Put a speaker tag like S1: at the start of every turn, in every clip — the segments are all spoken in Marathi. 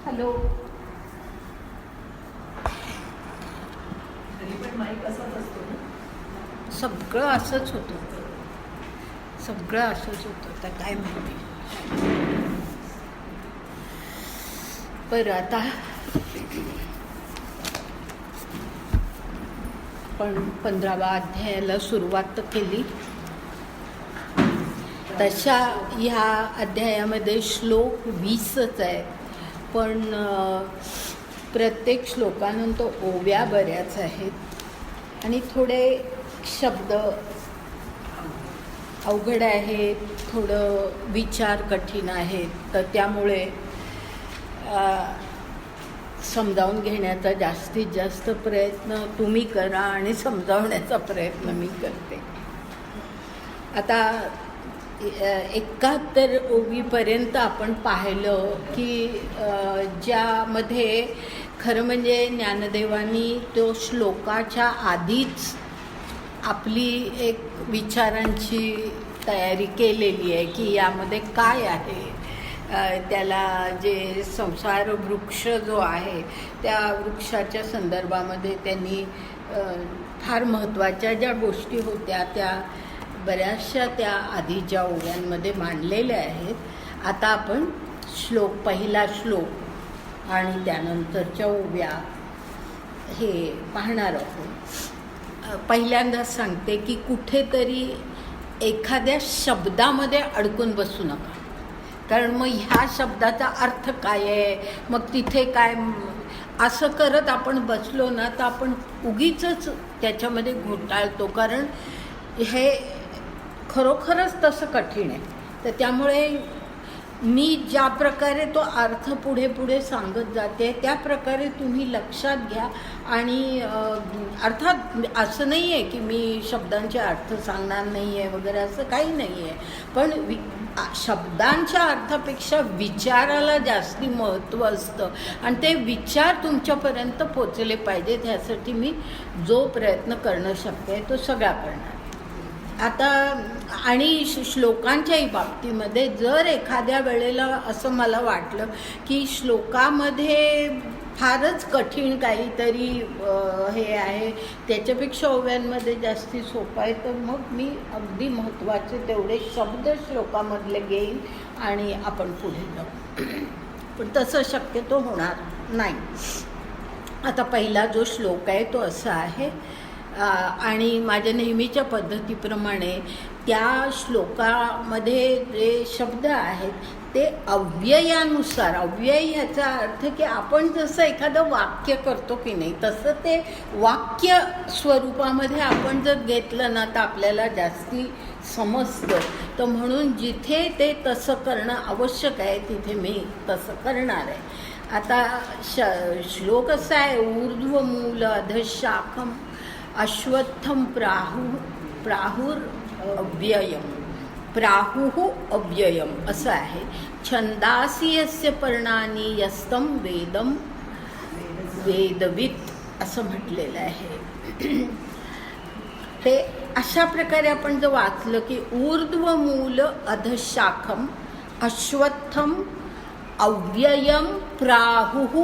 S1: हॅलो.
S2: तरी पण माईक असाच असतो ना.
S1: सगळं असंच होतं, सगळं असंच होतं. आता काय माहिती. बरं, आता आपण 15व्या अध्यायाला सुरुवात तर केली. तशा ह्या अध्यायामध्ये श्लोक 20च आहे, पण प्रत्येक श्लोकानंतर ओव्या बऱ्याच आहेत आणि थोडे शब्द अवघड आहेत, थोडं विचार कठीण आहेत. तर त्यामुळे समजावून घेण्याचा जास्तीत जास्त प्रयत्न तुम्ही करा आणि समजावण्याचा प्रयत्न मी करते. आता 71 ओवीपर्यंत आपण पाहिलं की ज्यामध्ये खरं म्हणजे ज्ञानदेवांनी तो श्लोकाच्या आधीच आपली एक विचारांची तयारी केलेली आहे की यामध्ये काय आहे. त्याला जे संसार वृक्ष जो आहे त्या वृक्षाच्या संदर्भामध्ये त्यांनी फार महत्त्वाच्या ज्या गोष्टी होत्या त्या बऱ्याचशा त्या आधीच्या ओव्यांमध्ये मांडलेल्या आहेत. आता आपण पहिला श्लोक आणि त्यानंतरच्या ओव्या हे पाहणार आहोत. पहिल्यांदाच सांगते की कुठेतरी एखाद्या शब्दामध्ये अडकून बसू नका, कारण मग ह्या शब्दाचा अर्थ काय आहे, मग तिथे काय, असं करत आपण बसलो ना तर आपण उगीचच त्याच्यामध्ये घोटाळतो. कारण हे खरोखरच तसं कठीण आहे. तर त्यामुळे मी ज्या प्रकारे तो अर्थ पुढे पुढे सांगत जाते त्या प्रकारे तुम्ही लक्षात घ्या. आणि अर्थात असं नाही आहे की मी शब्दांचे अर्थ सांगणार नाही आहे वगैरे, असं काही नाही आहे. पण शब्दांच्या अर्थापेक्षा विचाराला जास्ती महत्त्व असतं आणि ते विचार तुमच्यापर्यंत पोचले पाहिजेत. ह्यासाठी मी जो प्रयत्न करणं शक्य आहे तो सगळा करणार. आता आणि श्लोकांच्याही बाबतीमध्ये जर एखाद्या वेळेला असं मला वाटलं की श्लोकामध्ये फारच कठीण काहीतरी हे आहे, त्याच्यापेक्षा ओव्यांमध्ये जास्ती सोपं आहे, तर मग मी अगदी महत्त्वाचे तेवढे शब्द श्लोकामधले घेईन आणि आपण पुढे जाऊ. पण तसं शक्यतो होणार नाही. आता पहिला जो श्लोक आहे तो असा आहे आणि माझ्या नेहमीच्या पद्धतीप्रमाणे त्या श्लोकामध्ये जे शब्द आहेत ते अव्ययानुसार, अव्यय ह्याचा अर्थ की आपण जसं एखादं वाक्य करतो की नाही तसं ते वाक्य स्वरूपामध्ये आपण जर घेतलं ना तर आपल्याला जास्ती समजतं. तर म्हणून जिथे ते तसं करणं आवश्यक आहे तिथे मी तसं करणार आहे. आता श्लोक असा आहे, ऊर्ध्वमूल अधशाखम अश्वत्थम प्राहुर अव्ययम, प्राहुः अव्ययम असं आहे. छंदासी यस्य पर्णानी यस्तम वेदम वेदवित असं म्हटलेलं आहे. हे अशा प्रकारे आपण जर वाचलं की ऊर्ध्वमूल अधशाखम अश्वत्थम अव्ययम प्राहुः,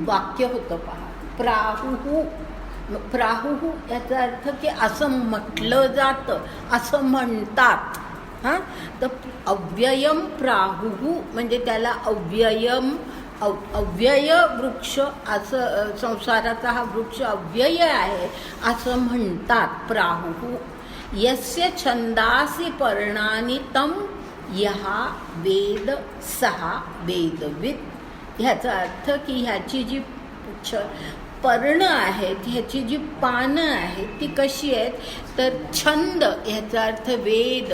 S1: वाक्य होतं पहा. प्राहुः याचा अर्थ की असं म्हटलं जातं, असं म्हणतात. हां, तर अव्ययम प्राहुः म्हणजे त्याला अव्यय वृक्ष असं, संसाराचा हा वृक्ष अव्यय आहे असं म्हणतात. प्राहुः यस्य छंदासी पर्णानी तम यहा वेद सहा वेदविद. ह्याचा अर्थ की ह्याची जी पर्ण आहेत, ह्याची जी पानं आहेत ती कशी आहेत, तर छंद ह्याचा अर्थ वेद,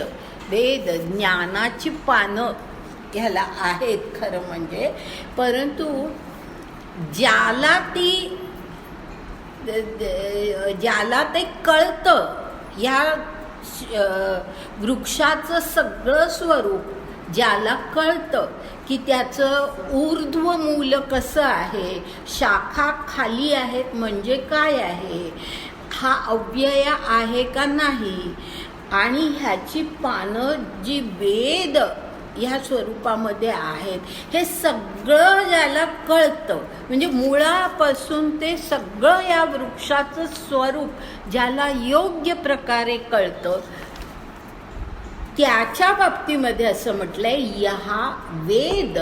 S1: वेद ज्ञानाची पानं ह्याला आहेत खरं म्हणजे. परंतु ज्याला ते कळतं, ह्या वृक्षाचं सगळं स्वरूप ज्याला कळतं की त्याचं ऊर्ध्वमूल कसं आहे, शाखा खाली आहेत म्हणजे काय आहे, हा अव्यय आहे का नाही, आणि ह्याची पानं जी वेद ह्या स्वरूपामध्ये आहेत हे सगळं ज्याला कळतं, म्हणजे मुळापासून ते सगळं या वृक्षाचं स्वरूप ज्याला योग्य प्रकारे कळतं, त्याच्या बाबतीमध्ये असं म्हटलंय यहा वेद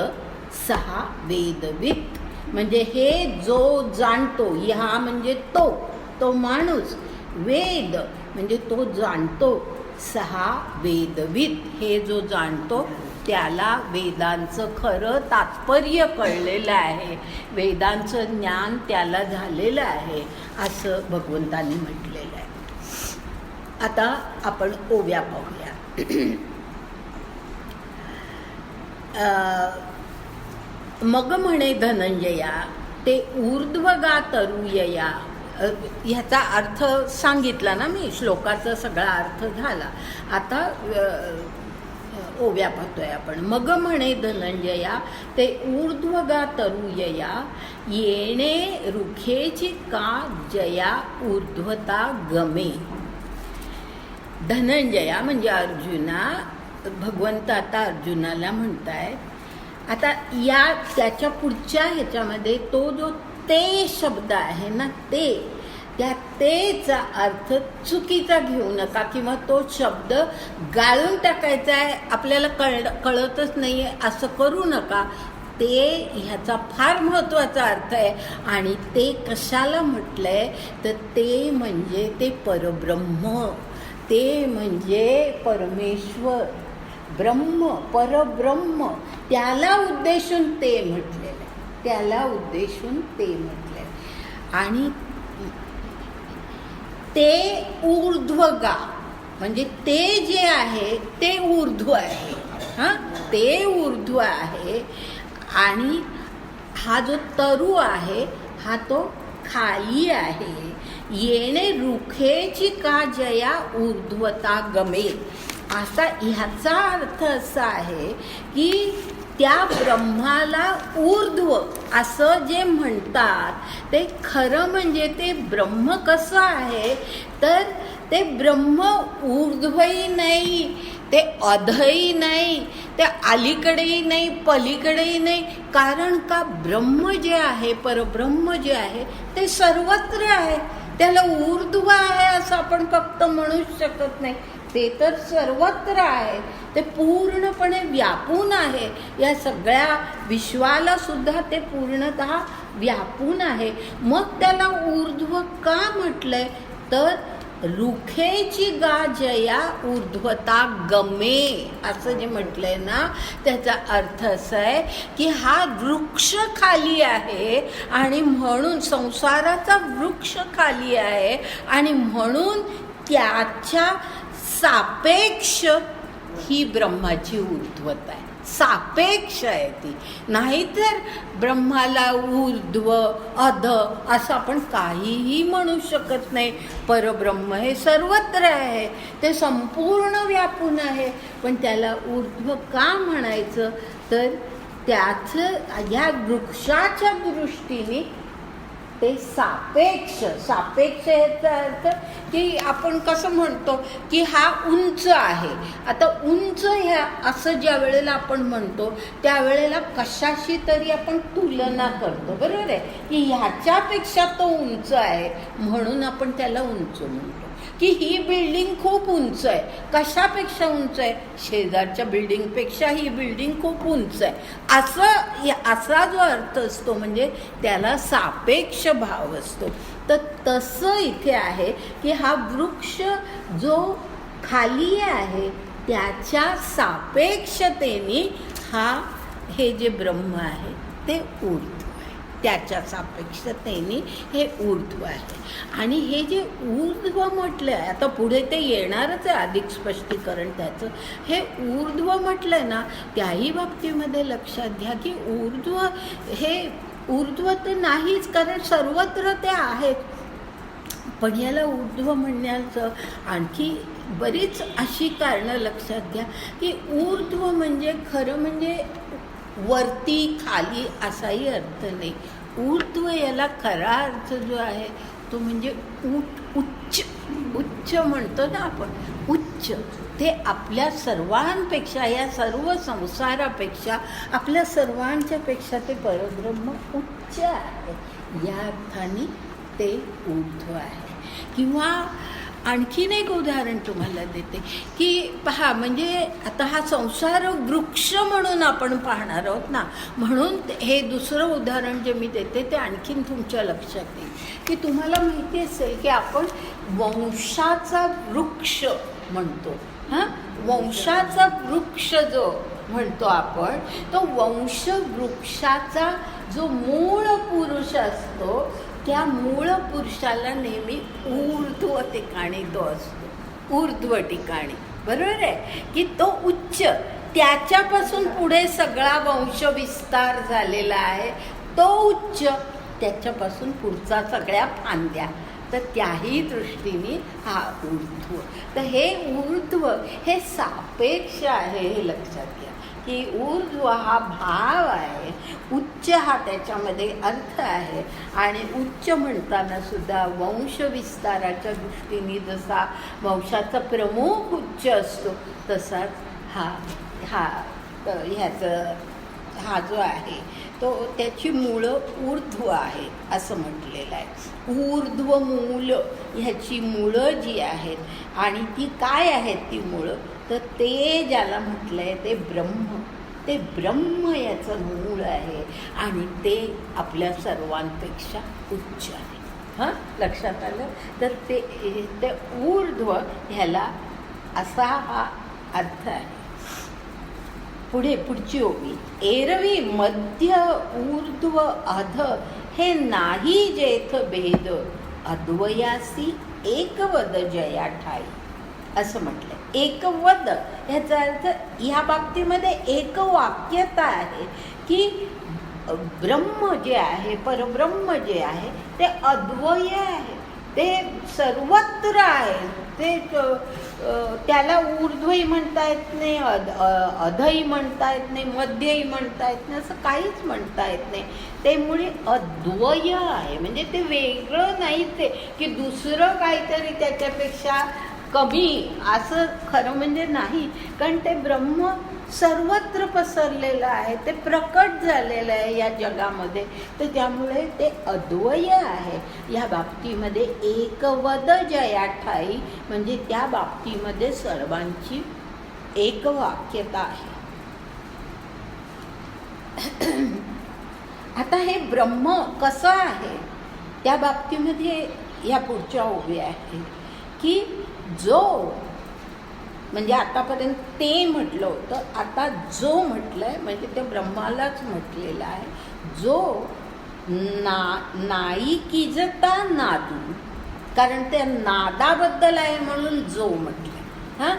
S1: सहा वेदवित. म्हणजे हे जो जाणतो, ह्या म्हणजे तो माणूस, वेद म्हणजे तो जाणतो, सहा वेदवित हे जो जाणतो त्याला वेदांचं खरं तात्पर्य कळलेलं आहे, वेदांचं ज्ञान त्याला झालेलं आहे असं भगवंतांनी म्हटलेलं आहे. आता आपण ओव्या पाहूया. मग म्हणे धनंजया ते ऊर्ध्वगा तरुयया. ह्याचा अर्थ सांगितला ना मी, श्लोकाचा सगळा अर्थ झाला. आता ओव्या पाहतोय आपण. मग म्हणे धनंजया ते ऊर्ध्वगा तरुयया येणे रुखेची का जया ऊर्ध्वता गमे. धनंजया म्हणजे अर्जुना, भगवंत आता अर्जुनाला म्हणतायत. आता या त्याच्या पुढच्या ह्याच्यामध्ये तो जो ते शब्द आहे ना, त्या तेचा अर्थ चुकीचा घेऊ नका, किंवा तो शब्द गाळून टाकायचा आहे, आपल्याला कळतच नाही आहे असं करू नका. ते ह्याचा फार महत्त्वाचा अर्थ आहे. आणि ते कशाला म्हटलंय तर ते म्हणजे ते परब्रह्म, ते म्हणजे परमेश्वर, ब्रह्म, परब्रह्म, त्याला उद्देशून ते म्हटलेलं आहे, त्याला उद्देशून ते म्हटलेलं आहे. आणि ते ऊर्ध्वगा म्हणजे ते जे आहे ते ऊर्ध्व आहे. हां, ते ऊर्ध्व आहे. आणि हा जो तरू आहे हा तो खाली आहे. येणे रुखेची का जया ऊर्ध्वता गमे. असा ह्याचा अर्थ असा आहे की त्या ब्रह्माला ऊर्ध्व असं जे म्हणतात ते खरं म्हणजे ते ब्रह्म कसं आहे तर ते ब्रह्म ऊर्ध्वही नाही, ते अधही नाही, ते अलीकडेही नाही, पलीकडेही नाही. कारण का ब्रह्म जे आहे, परब्रह्म जे आहे ते सर्वत्र आहे. त्याला ऊर्ध्व आहे असं आपण फक्त म्हणूच शकत नाही, ते तर सर्वत्र आहे, ते पूर्णपणे व्यापून आहे. या सगळ्या विश्वाला सुद्धा ते पूर्णतः व्यापून आहे. मग त्याला ऊर्ध्व का म्हटलंय तर रुखेची गा जया ऊर्ध्वता गमे असं जे म्हटलंय ना, त्याचा अर्थ असा आहे की हा वृक्ष खाली आहे आणि म्हणून संसाराचा वृक्ष खाली आहे आणि म्हणून त्याच्या सापेक्ष ही ब्रह्माची ऊर्ध्वता आहे, सापेक्ष आहे ती. नाहीतर ब्रह्माला ऊर्ध्व अध असं आपण काहीही म्हणू शकत नाही. परब्रह्म हे सर्वत्र आहे, ते संपूर्ण व्यापून आहे. पण त्याला ऊर्ध्व का म्हणायचं तर त्याचं या वृक्षाच्या दृष्टीने ते सापेक्ष. सापेक्ष याचा अर्थ की आपण कसं म्हणतो की हा उंच आहे. आता उंच ह्या असं ज्या वेळेला आपण म्हणतो त्यावेळेला कशाशी तरी आपण तुलना करतो, बरोबर आहे की ह्याच्यापेक्षा तो उंच आहे म्हणून आपण त्याला उंच म्हणतो. की ही बिल्डिंग खूप उंच आहे, कशापेक्षा उंच आहे, शेजारच्या बिल्डिंगपेक्षा ही बिल्डिंग खूप उंच आहे, असा जो अर्थ असतो म्हणजे त्याला सापेक्ष भाव असतो. तर तसं इथे आहे की हा वृक्ष जो खाली आहे त्याच्या सापेक्षतेने हे जे ब्रह्म आहे ते ऊर्ध्व आहे, त्याच्या सापेक्षतेने हे ऊर्ध्व आहे. आणि हे जे ऊर्ध्व म्हटलं आहे, आता पुढे ते येणारच आहे अधिक स्पष्टीकरण त्याचं. हे ऊर्ध्व म्हटलं ना त्याही बाबतीमध्ये लक्षात घ्या की ऊर्ध्व तर नाहीच, कारण सर्वत्र ते आहेत. पण याला ऊर्ध्व म्हणण्याचं आणखी बरीच अशी कारणं लक्षात घ्या की ऊर्ध्व म्हणजे खरं म्हणजे वरती खाली असाही अर्थ नाही. ऊर्ध्व याला खरा अर्थ जो आहे तो म्हणजे उच्च उच्च म्हणतो ना आपण, उच्च. ते आपल्या सर्वांपेक्षा, या सर्व संसारापेक्षा, आपल्या सर्वांच्यापेक्षा ते परब्रह्म उच्च आहे. या अर्थाने ते ऊर्ध्व आहे. किंवा आणखीन एक उदाहरण तुम्हाला देते की पहा, म्हणजे आता हा संसार वृक्ष म्हणून आपण पाहणार आहोत ना, म्हणून हे दुसरं उदाहरण जे मी देते ते आणखीन तुमच्या लक्षात येईल की तुम्हाला माहिती असेल की आपण वंशाचा वृक्ष म्हणतो. हां, वंशाचा वृक्ष जो म्हणतो आपण, तो वंश वृक्षाचा जो मूळ पुरुष असतो, त्या मूळ पुरुषाला नेहमी ऊर्ध्व ठिकाणी तो असतो, ऊर्ध्व ठिकाणी. बरोबर आहे की तो उच्च, त्याच्यापासून पुढे सगळा वंश विस्तार झालेला आहे, तो उच्च, त्याच्यापासून पुढचा सगळ्या फांद्या, तर त्याही दृष्टीने हा ऊर्ध्व. तर हे ऊर्ध्व हे सापेक्ष आहे, हे लक्षात घ्या की ऊर्ध्व हा भाव आहे, उच्च हा त्याच्यामध्ये अर्थ आहे. आणि उच्च म्हणताना सुद्धा वंश विस्ताराच्या दृष्टीने जसा वंशाचा प्रमुख उच्च असतो, तसाच ह्याचं हा जो आहे तो त्याची मुळं ऊर्ध्व आहे असं म्हटलेलं आहे. ऊर्ध्व मूल, ह्याची मुळं जी आहेत आणि ती काय आहेत ती मुळं, तर ते ज्याला म्हटलं आहे ते ब्रह्म, ते ब्रह्म याचं मूळ आहे आणि ते आपल्या सर्वांपेक्षा उच्च आहे. हां, लक्षात आलं. तर ते ऊर्ध्व ह्याला असा हा अर्थ आहे. पुढची ओवी, एरवी मध्य ऊर्ध्व अध हे नाही जेथ भेद, अद्वयासी एकवद जया ठाई, असं म्हटलं. एकवद ह्याचा अर्थ ह्या बाबतीमध्ये एकवाक्यता आहे की ब्रह्म जे आहे, परब्रह्म जे आहे ते अद्वय आहे, ते सर्वत्र आहे. ते त्याला ऊर्ध्वही म्हणता येत नाही, अधही म्हणता येत नाही, मध्यही म्हणता येत नाही, असं काहीच म्हणता येत नाही. ते मुळे अद्वय आहे, म्हणजे ते वेगळं नाहीच आहे की दुसरं काहीतरी त्याच्यापेक्षा कमी, असं खरं म्हणजे नाही. कारण ते ब्रह्म सर्वत्र पसरलेलं आहे, ते प्रकट झालेलं आहे या जगामध्ये. तर त्यामुळे ते अद्वय आहे. या बाबतीमध्ये एकवद जया ठाई, म्हणजे त्या बाबतीमध्ये सर्वांची एकवाक्यता आहे. आता हे ब्रह्म कसं आहे त्या बाबतीमध्ये ह्या पुढच्या ओव्या आहेत की जो, म्हणजे आतापर्यंत ते म्हटलं होतं, आता जो म्हटलं आहे म्हणजे ते ब्रह्मालाच म्हटलेलं आहे. जो नाईकिजता नादू, कारण त्या नादाबद्दल आहे म्हणून जो म्हटलं. हां,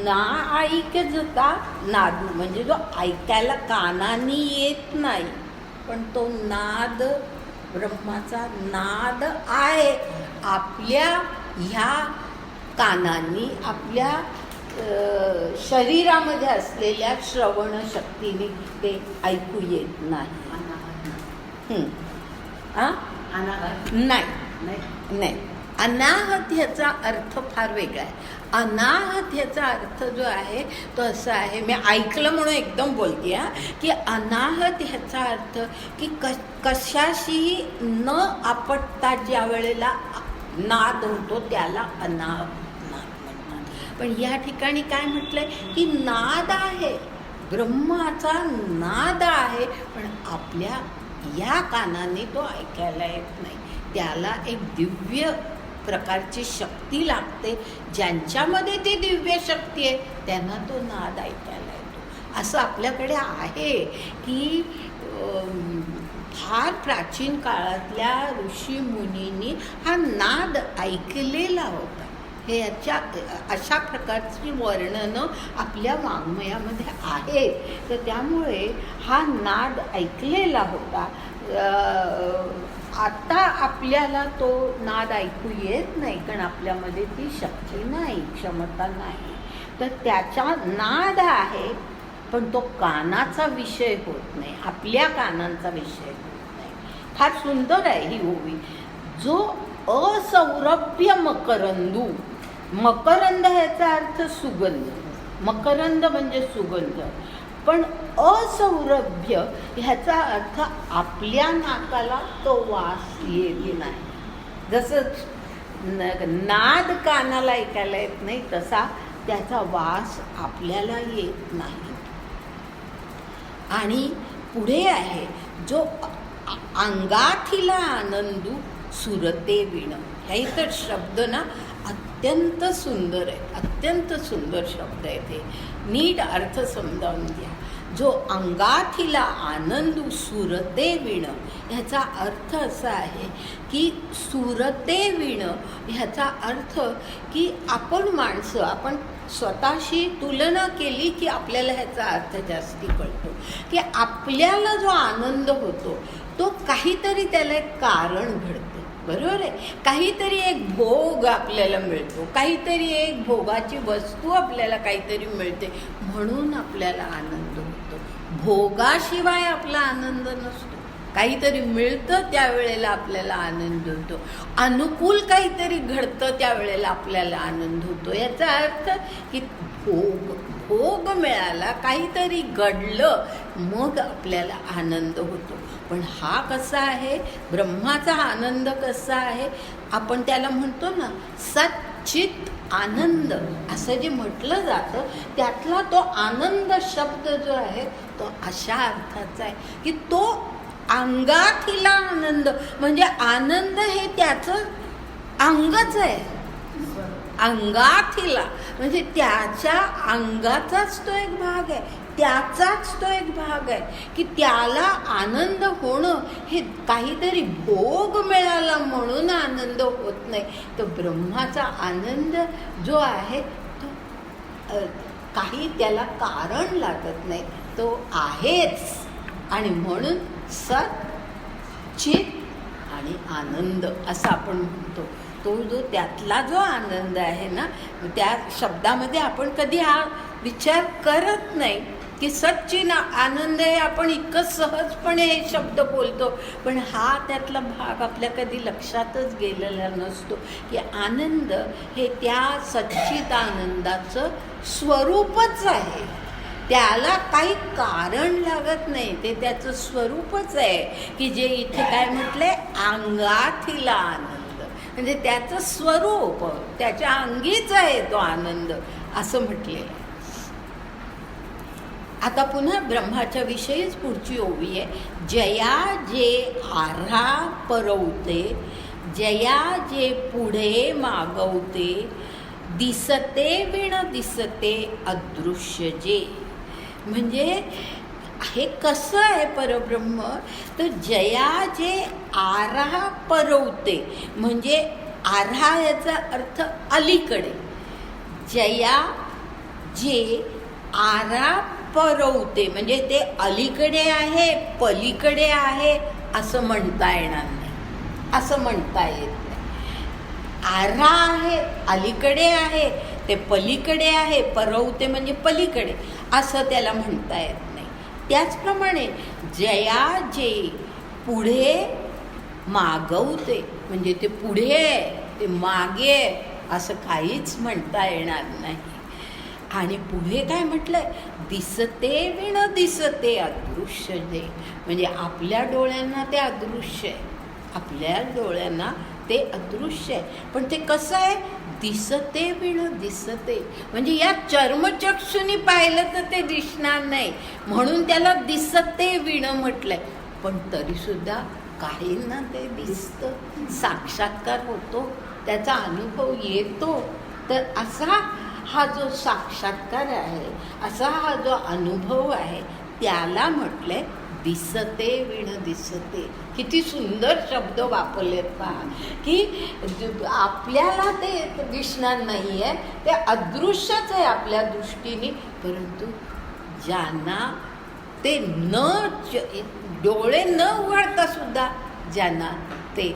S1: ना ऐकजता नादू म्हणजे जो ऐकायला कानानी येत नाही, पण तो नाद, ब्रह्माचा नाद आहे, आपल्या ह्या कानांनी, आपल्या शरीरामध्ये असलेल्या श्रवण शक्तीने ते ऐकू येत नाही. नाही, अनाहत ह्याचा अर्थ फार वेगळा आहे. अनाहत ह्याचा अर्थ जो आहे तो असा आहे, मी ऐकलं म्हणून एकदम बोलते हा, की अनाहत ह्याचा अर्थ की कशाशी न आपटता ज्या वेळेला नाद होतो त्याला अनाहत नाद म्हणतात. पण या ठिकाणी काय म्हटलंय की नाद आहे, ब्रह्माचा नाद आहे, पण आपल्या या कानाने तो ऐकायला येत नाही. त्याला एक दिव्य प्रकारची शक्ती लागते, ज्यांच्यामध्ये ती दिव्य शक्ती आहे त्यांना तो नाद ऐकायला येतो. असं आपल्याकडे आहे की फार प्राचीन काळातल्या ऋषी मुनींनी हा नाद ऐकलेला होता. हे याच्या अशा प्रकारची वर्णनं आपल्या वाङ्मयामध्ये आहेत. तर त्यामुळे हा नाद ऐकलेला होता. आता आपल्याला तो नाद ऐकू येत नाही, कारण आपल्यामध्ये ती शक्ती नाही, क्षमता नाही. तर त्याचा नाद आहे, पण तो कानाचा विषय होत नाही, आपल्या कानांचा विषय होत नाही. फार सुंदर आहे ही ओवी. जो असौरभ्य मकरंदू, मकरंद ह्याचा अर्थ सुगंध, मकरंद म्हणजे सुगंध, पण असौरभ्य ह्याचा अर्थ आपल्या नाकाला तो वास येत नाही. जसं नाद कानाला ऐकायला येत नाही तसा त्याचा वास आपल्याला येत नाही. आणि पुढे आहे जो अंगाठीला आनंदू सुरते विण. हे तर शब्द ना अत्यंत सुंदर आहे, अत्यंत सुंदर शब्द आहे. ते नीट अर्थ समजावून घ्या. जो अंगाठीला आनंदू सुरते विण ह्याचा अर्थ असा आहे की सुरते विण ह्याचा अर्थ की आपण माणसं, आपण स्वतःशी तुलना केली की आपल्याला ह्याचा अर्थ जास्ती कळतो. की आपल्याला जो आनंद होतो तो काहीतरी त्याला एक कारण घडतं, बरोबर आहे. काहीतरी एक भोग आपल्याला मिळतो, काहीतरी एक भोगाची वस्तू आपल्याला काहीतरी मिळते, म्हणून आपल्याला आनंद होतो. भोगाशिवाय आपला आनंद नसतो. काहीतरी मिळतं त्यावेळेला आपल्याला आनंद होतो, अनुकूल काहीतरी घडतं त्यावेळेला आपल्याला आनंद होतो. याचा अर्थ की भोग मिळाला, काहीतरी घडलं, मग आपल्याला आनंद होतो. पण हा कसा आहे, ब्रह्माचा आनंद कसा आहे, आपण त्याला म्हणतो ना सच्चित आनंद असं जे म्हटलं जातं, त्यातला तो आनंद शब्द जो आहे तो अशा अर्थाचा आहे की तो अंगाठीला आनंद, म्हणजे आनंद हे त्याचं अंगच आहे. अंगाठीला म्हणजे त्याच्या अंगाचाच तो एक भाग आहे, त्याचाच तो एक भाग आहे की त्याला आनंद होणं हे काहीतरी भोग मिळाला म्हणून आनंद होत नाही. तर ब्रह्माचा आनंद जो आहे तो काही त्याला कारण लागत नाही, तो आहेच. आणि म्हणून सत चित आणि आनंद असं आपण म्हणतो. तो जो त्यातला जो आनंद आहे ना, त्या शब्दामध्ये आपण कधी हा विचार करत नाही की सच्चिन आनंद आहे. आपण इतकं सहजपणे हे शब्द बोलतो, पण हा त्यातला भाग आपल्या कधी लक्षातच गेलेला नसतो की आनंद हे त्या सच्चित आनंदाचं स्वरूपच आहे. त्याला काही कारण लागत नाही, ते त्याचं स्वरूपच आहे की जे इथे काय म्हटलंय, अंगाठीला आनंद, म्हणजे त्याचं स्वरूप, त्याच्या अंगीच आहे तो आनंद असं म्हटलेलं आहे. आता पुन्हा ब्रह्माच्या विषयीच पुढची ओवी आहे. जया जे आऱ्हा परवते, जया जे पुढे मागवते, दिसते विण दिसते अदृश्य जे. म्हणजे हे कसं आहे परब्रह्म, तर जया जे आऱ्हा परवते, म्हणजे आऱ्हा याचा अर्थ अलीकडे, जया जे आऱ्हा परवते म्हणजे ते अलीकडे आहे, पलीकडे आहे असं म्हणता येणार नाही, असं म्हणता येत नाही. आऱ्हा आहे, अलीकडे आहे, ते पलीकडे आहे, परवते म्हणजे पलीकडे असं त्याला म्हणता येत नाही. त्याचप्रमाणे जया जे पुढे मागवते, म्हणजे ते पुढे आहे, ते मागे आहे असं काहीच म्हणता येणार नाही. आणि पुढे काय म्हटलंय, दिसते विण दिसते अदृश्य जे, म्हणजे आपल्या डोळ्यांना ते अदृश्य आहे, आपल्या डोळ्यांना ते अदृश्य आहे. पण ते कसं आहे, दिसते विण दिसते, म्हणजे या चर्मचक्षुनी पाहिलं तर ते दिसणार नाही, म्हणून त्याला दिसते विण म्हटलंय. पण तरीसुद्धा काहींना ते दिसतं, साक्षात्कार होतो, त्याचा अनुभव येतो. तर असा हा जो साक्षात्कार आहे, असा हा जो अनुभव आहे, त्याला म्हटलंय दिसते विण दिसते. किती सुंदर शब्द वापरलेत पहा, की आपल्याला ते दिसणार नाही आहे, ते अदृश्यच आहे आपल्या दृष्टीने, परंतु ज्यांना ते डोळे न उघडता सुद्धा ज्यांना ते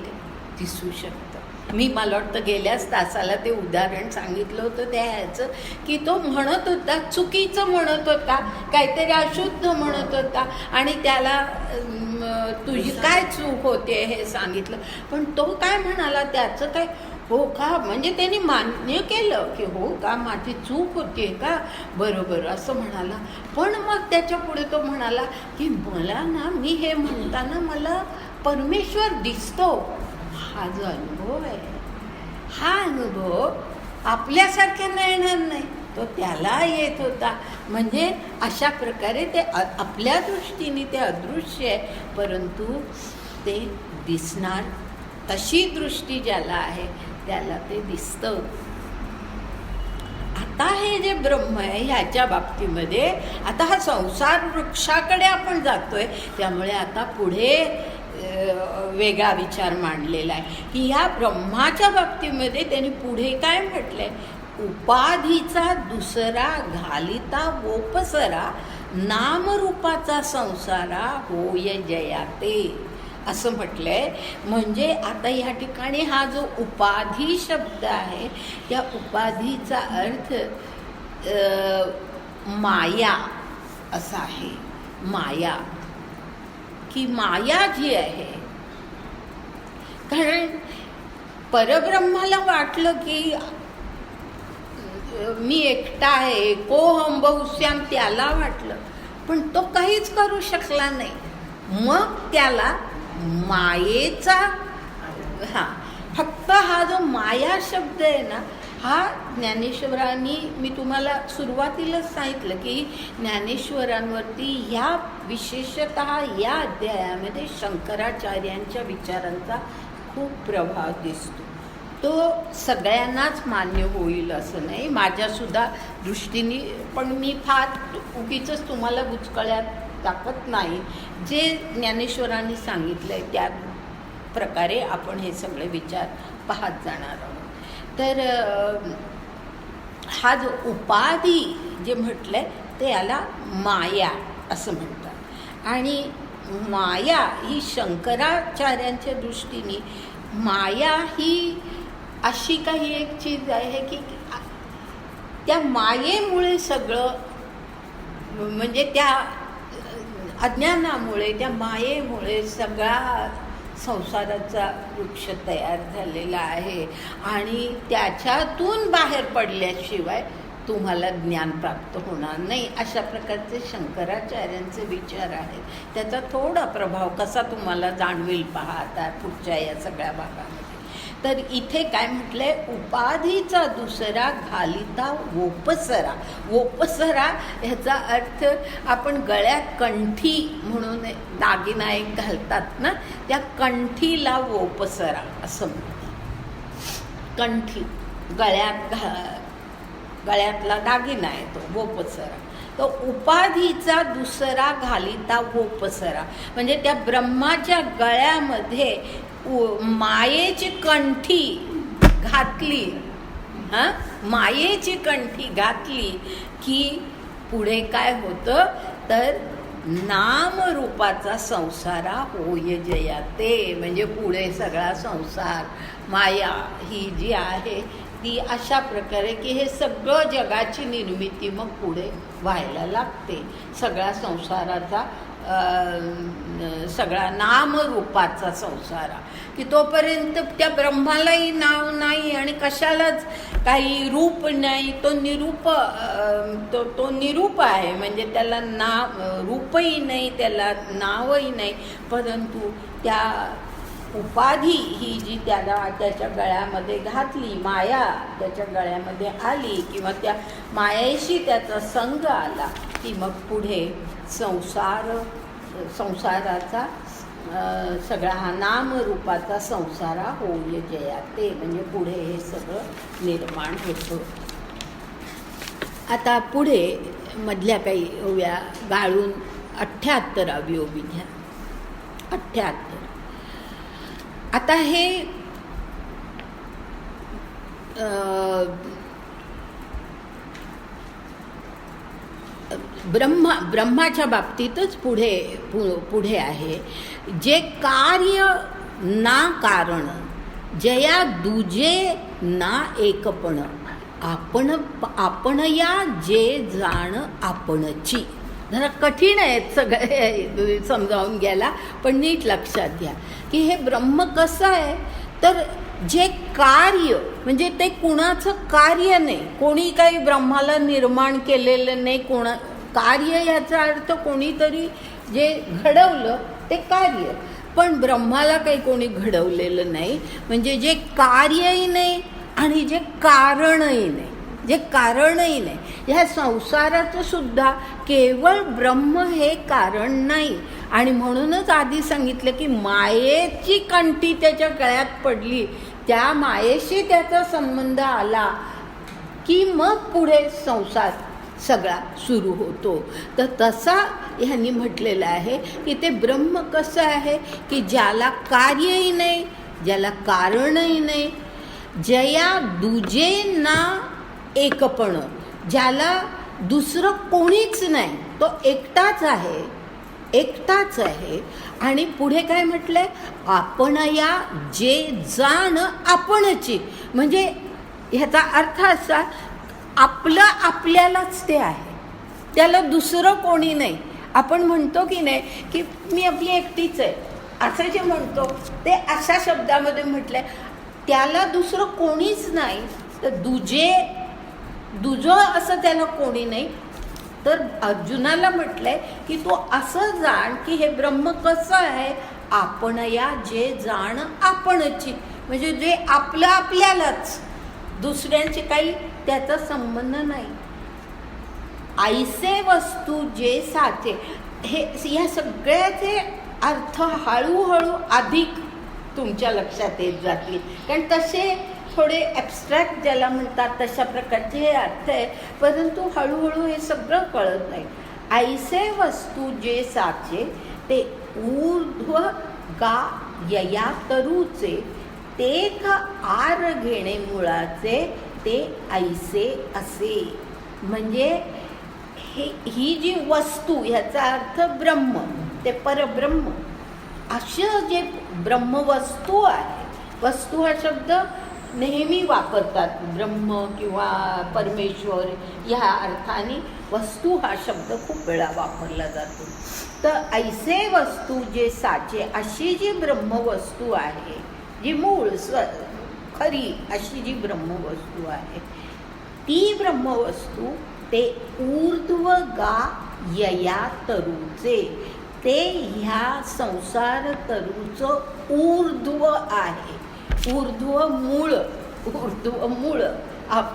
S1: दिसू शकतं. मी मला वाटतं गेल्याच तासाला ते उदाहरण सांगितलं होतं त्या ह्याचं, की तो म्हणत होता, चुकीचं म्हणत होता, काहीतरी अशुद्ध म्हणत होता आणि त्याला तुझी काय चूक होते हे सांगितलं. पण तो काय म्हणाला, त्याचं काय, हो का, म्हणजे त्यांनी मान्य केलं की हो का माझी चूक होती का, बरोबर असं म्हणाला. पण मग त्याच्या पुढे तो म्हणाला की मला ना, मी हे म्हणताना मला परमेश्वर दिसतो. हा जो अनुभव आहे, हा अनुभव आपल्यासारख्यांना येणार नाही, तो त्याला येत होता. म्हणजे अशा प्रकारे ते आपल्या दृष्टीने ते अदृश्य आहे, परंतु ते दिसणार, तशी दृष्टी ज्याला आहे त्याला ते दिसतं. आता हे जे ब्रह्म आहे ह्याच्या बाबतीमध्ये आता हा संसार वृक्षाकडे आपण जातोय, त्यामुळे आता पुढे वेगळा विचार मांडलेला आहे की ह्या ब्रह्माच्या बाबतीमध्ये त्यांनी पुढे काय म्हटलंय, उपाधीचा दुसरा घालिता वोपसरा, नामरूपाचा संसारा होय जयाते, असं म्हटलंय. म्हणजे आता या ठिकाणी हा जो उपाधी शब्द आहे, त्या उपाधीचा अर्थ माया असा आहे. माया, की माया जी आहे, कारण परब्रह्माला वाटलं की मी एकटा आहे, एकोहम बहुश्याम, त्याला वाटलं, पण तो काहीच करू शकला नाही. मग त्याला मायेचा, फक्त हा जो माया शब्द आहे ना, हा ज्ञानेश्वरांनी, मी तुम्हाला सुरुवातीलाच सांगितलं की ज्ञानेश्वरांवरती ह्या विशेषतः या अध्यायामध्ये शंकराचार्यांच्या विचारांचा खूप प्रभाव दिसतो. तो सगळ्यांनाच मान्य होईल असं नाही, माझ्यासुद्धा दृष्टीने, पण मी फार उगीचच तुम्हाला बुचकळ्यात टाकत नाही. जे ज्ञानेश्वरांनी सांगितलं आहे त्या प्रकारे आपण हे सगळे विचार पाहत जाणार आहोत. तर हा जो उपाधी जे म्हटलंय ते याला माया असं म्हणतात. आणि माया ही शंकराचार्यांच्या दृष्टीने माया ही अशी काही एक चीज आहे की त्या मायेमुळे सगळं, म्हणजे त्या अज्ञानामुळे, त्या मायेमुळे सगळा संसाराचा वृक्ष तयार झालेला आहे आणि त्याच्यातून बाहेर पडल्याशिवाय तुम्हाला ज्ञान प्राप्त होणार नाही, अशा प्रकारचे शंकराचार्यांचे विचार आहेत. त्याचा थोडा प्रभाव कसा तुम्हाला जाणवेल पहा आता पुढच्या या सगळ्या भागामध्ये. तर इथे काय म्हटलंय, उपाधीचा दुसरा घालिता वोपसरा. वोपसरा ह्याचा अर्थ आपण गळ्यात कंठी म्हणून दागिना एक घालतात ना, त्या कंठीला वोपसरा असं म्हणतात. कंठी गळ्यातला दागिना आहे तो वोपसरा. तो उपाधीचा दुसरा घालिता वोपसरा म्हणजे त्या ब्रह्माच्या गळ्यामध्ये मायेची कंठी घातली, मायेची कंठी घातली की पुढे काय होतं, तर नामरूपाचा संसारा होय जयाते. म्हणजे पुढे सगळा संसार, माया ही जी आहे ती अशा प्रकारे की हे सगळं जगाची निर्मिती मग पुढे व्हायला लागते. सगळ्या संसाराचा सगळा नामरूपाचा संसार, की तोपर्यंत त्या ब्रह्मालाही नाव नाही आणि कशालाच काही रूप नाही. तो निरूप आहे, म्हणजे त्याला नाव रूपही नाही, त्याला नावही नाही. परंतु त्या उपाधी ही जी त्याच्या गळ्यामध्ये घातली, माया त्याच्या गळ्यामध्ये आली किंवा त्या मायेशी त्याचा संग आला की मग पुढे संसाराचा सगळा हा नामरूपाचा संसारा होय जयाते. म्हणजे पुढे हे सगळं निर्माण होतं. आता पुढे मधल्या काही ओव्या गाळून 78वी ओवी घ्या. 78. आता हे ब्रह्माच्या बाबतीतच पुढे आहे. जे कार्य ना कारण जया दुजे ना एकपण, आपण या जे जाण आपणची. जरा कठीण आहेत सगळे समजावून घ्यायला, पण नीट लक्षात घ्या की हे ब्रह्म कसं आहे. तर जे कार्य म्हणजे ते कुणाचं कार्य नाही, कोणी काही ब्रह्माला निर्माण केलेलं नाही. कार्य याचा अर्थ कोणीतरी जे घडवलं ते कार्य, पण ब्रह्माला काही कोणी घडवलेलं नाही. म्हणजे जे कार्यही नाही आणि जे कारणही नाही, ह्या संसाराचं सुद्धा केवळ ब्रह्म हे कारण नाही. आणि म्हणूनच आधी सांगितलं की मायेची कंठी त्याच्या गळ्यात पडली, त्या मायेशी त्याचा संबंध आला की मग पुढे संसार सगळा सुरू होतो. तर तसा ह्यांनी म्हटलेलं आहे की ते ब्रह्म कसं आहे की ज्याला कार्यही नाही, ज्याला कारणही नाही, जया दुजे ना एकपण, ज्याला दुसरं कोणीच नाही, तो एकटाच आहे. आणि पुढे काय म्हटलंय, आपण या जे जाण आपणची. म्हणजे ह्याचा अर्थ असा, आपलं आपल्यालाच ते आहे, त्याला दुसरं कोणी नाही. आपण म्हणतो की नाही की मी आपली एकटीच आहे, असं जे म्हणतो ते अशा शब्दामध्ये म्हटलंय, त्याला दुसरं कोणीच नाही. तर दुजो असं त्याला कोणी नाही. तर अर्जुनाला म्हटलंय की तू असं जाण की हे ब्रह्म कसं आहे, आपण या जे जाण आपणची. म्हणजे जे आपलं आपल्यालाच, दुसऱ्यांचे काही त्याचा संबंध नाही. ऐसे वस्तू जे साचे, हे या सगळ्याचे अर्थ हळूहळू अधिक तुमच्या लक्षात येत जातील. कारण तसे थोडे ॲब्स्ट्रॅक्ट ज्याला म्हणतात तशा प्रकारचे हे अर्थ आहे, परंतु हळूहळू हे सगळं कळत नाही. ऐसे वस्तू जे साचे ते ऊर्ध्व गा यया तरूचे, तेथ आर घेणे मुळाचे ते ऐसे असे. म्हणजे ही जी वस्तू, ह्याचा अर्थ ब्रह्म, ते परब्रह्म. असं जे ब्रह्मवस्तू आहे, वस्तू हा शब्द नेहमी वापरतात, ब्रह्म किंवा परमेश्वर ह्या अर्थाने वस्तू हा शब्द खूप वेळा वापरला जातो. तर ऐसे वस्तू जे साचे, अशी जी ब्रह्मवस्तू आहे, जी मूळ खरी अशी जी ब्रह्मवस्तू आहे, ती ब्रह्मवस्तू ते ऊर्ध्व गा यया तरूचे, ते ह्या संसार तरूचं ऊर्ध्व आहे. ऊर्ध्व मूळ,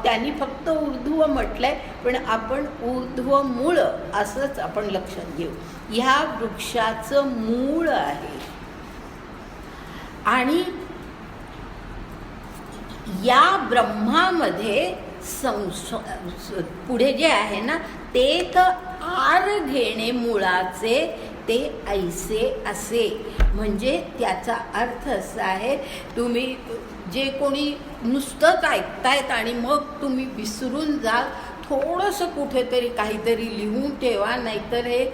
S1: त्यांनी फक्त ऊर्ध्व म्हटलंय, पण आपण ऊर्ध्व मूळ असंच आपण लक्षात घेऊ. ह्या वृक्षाचं मूळ आहे. आणि या ब्रह्मामध्ये पुढे जे आहे ना, ते तर आर घेणे मुळाचे ते ऐसे असे. म्हणजे त्याचा अर्थ असा आहे, तुम्ही जे कोणी नुसतंच ऐकतायत आणि मग तुम्ही विसरून जाल, थोडंसं कुठेतरी काहीतरी लिहून ठेवा, नाहीतर हे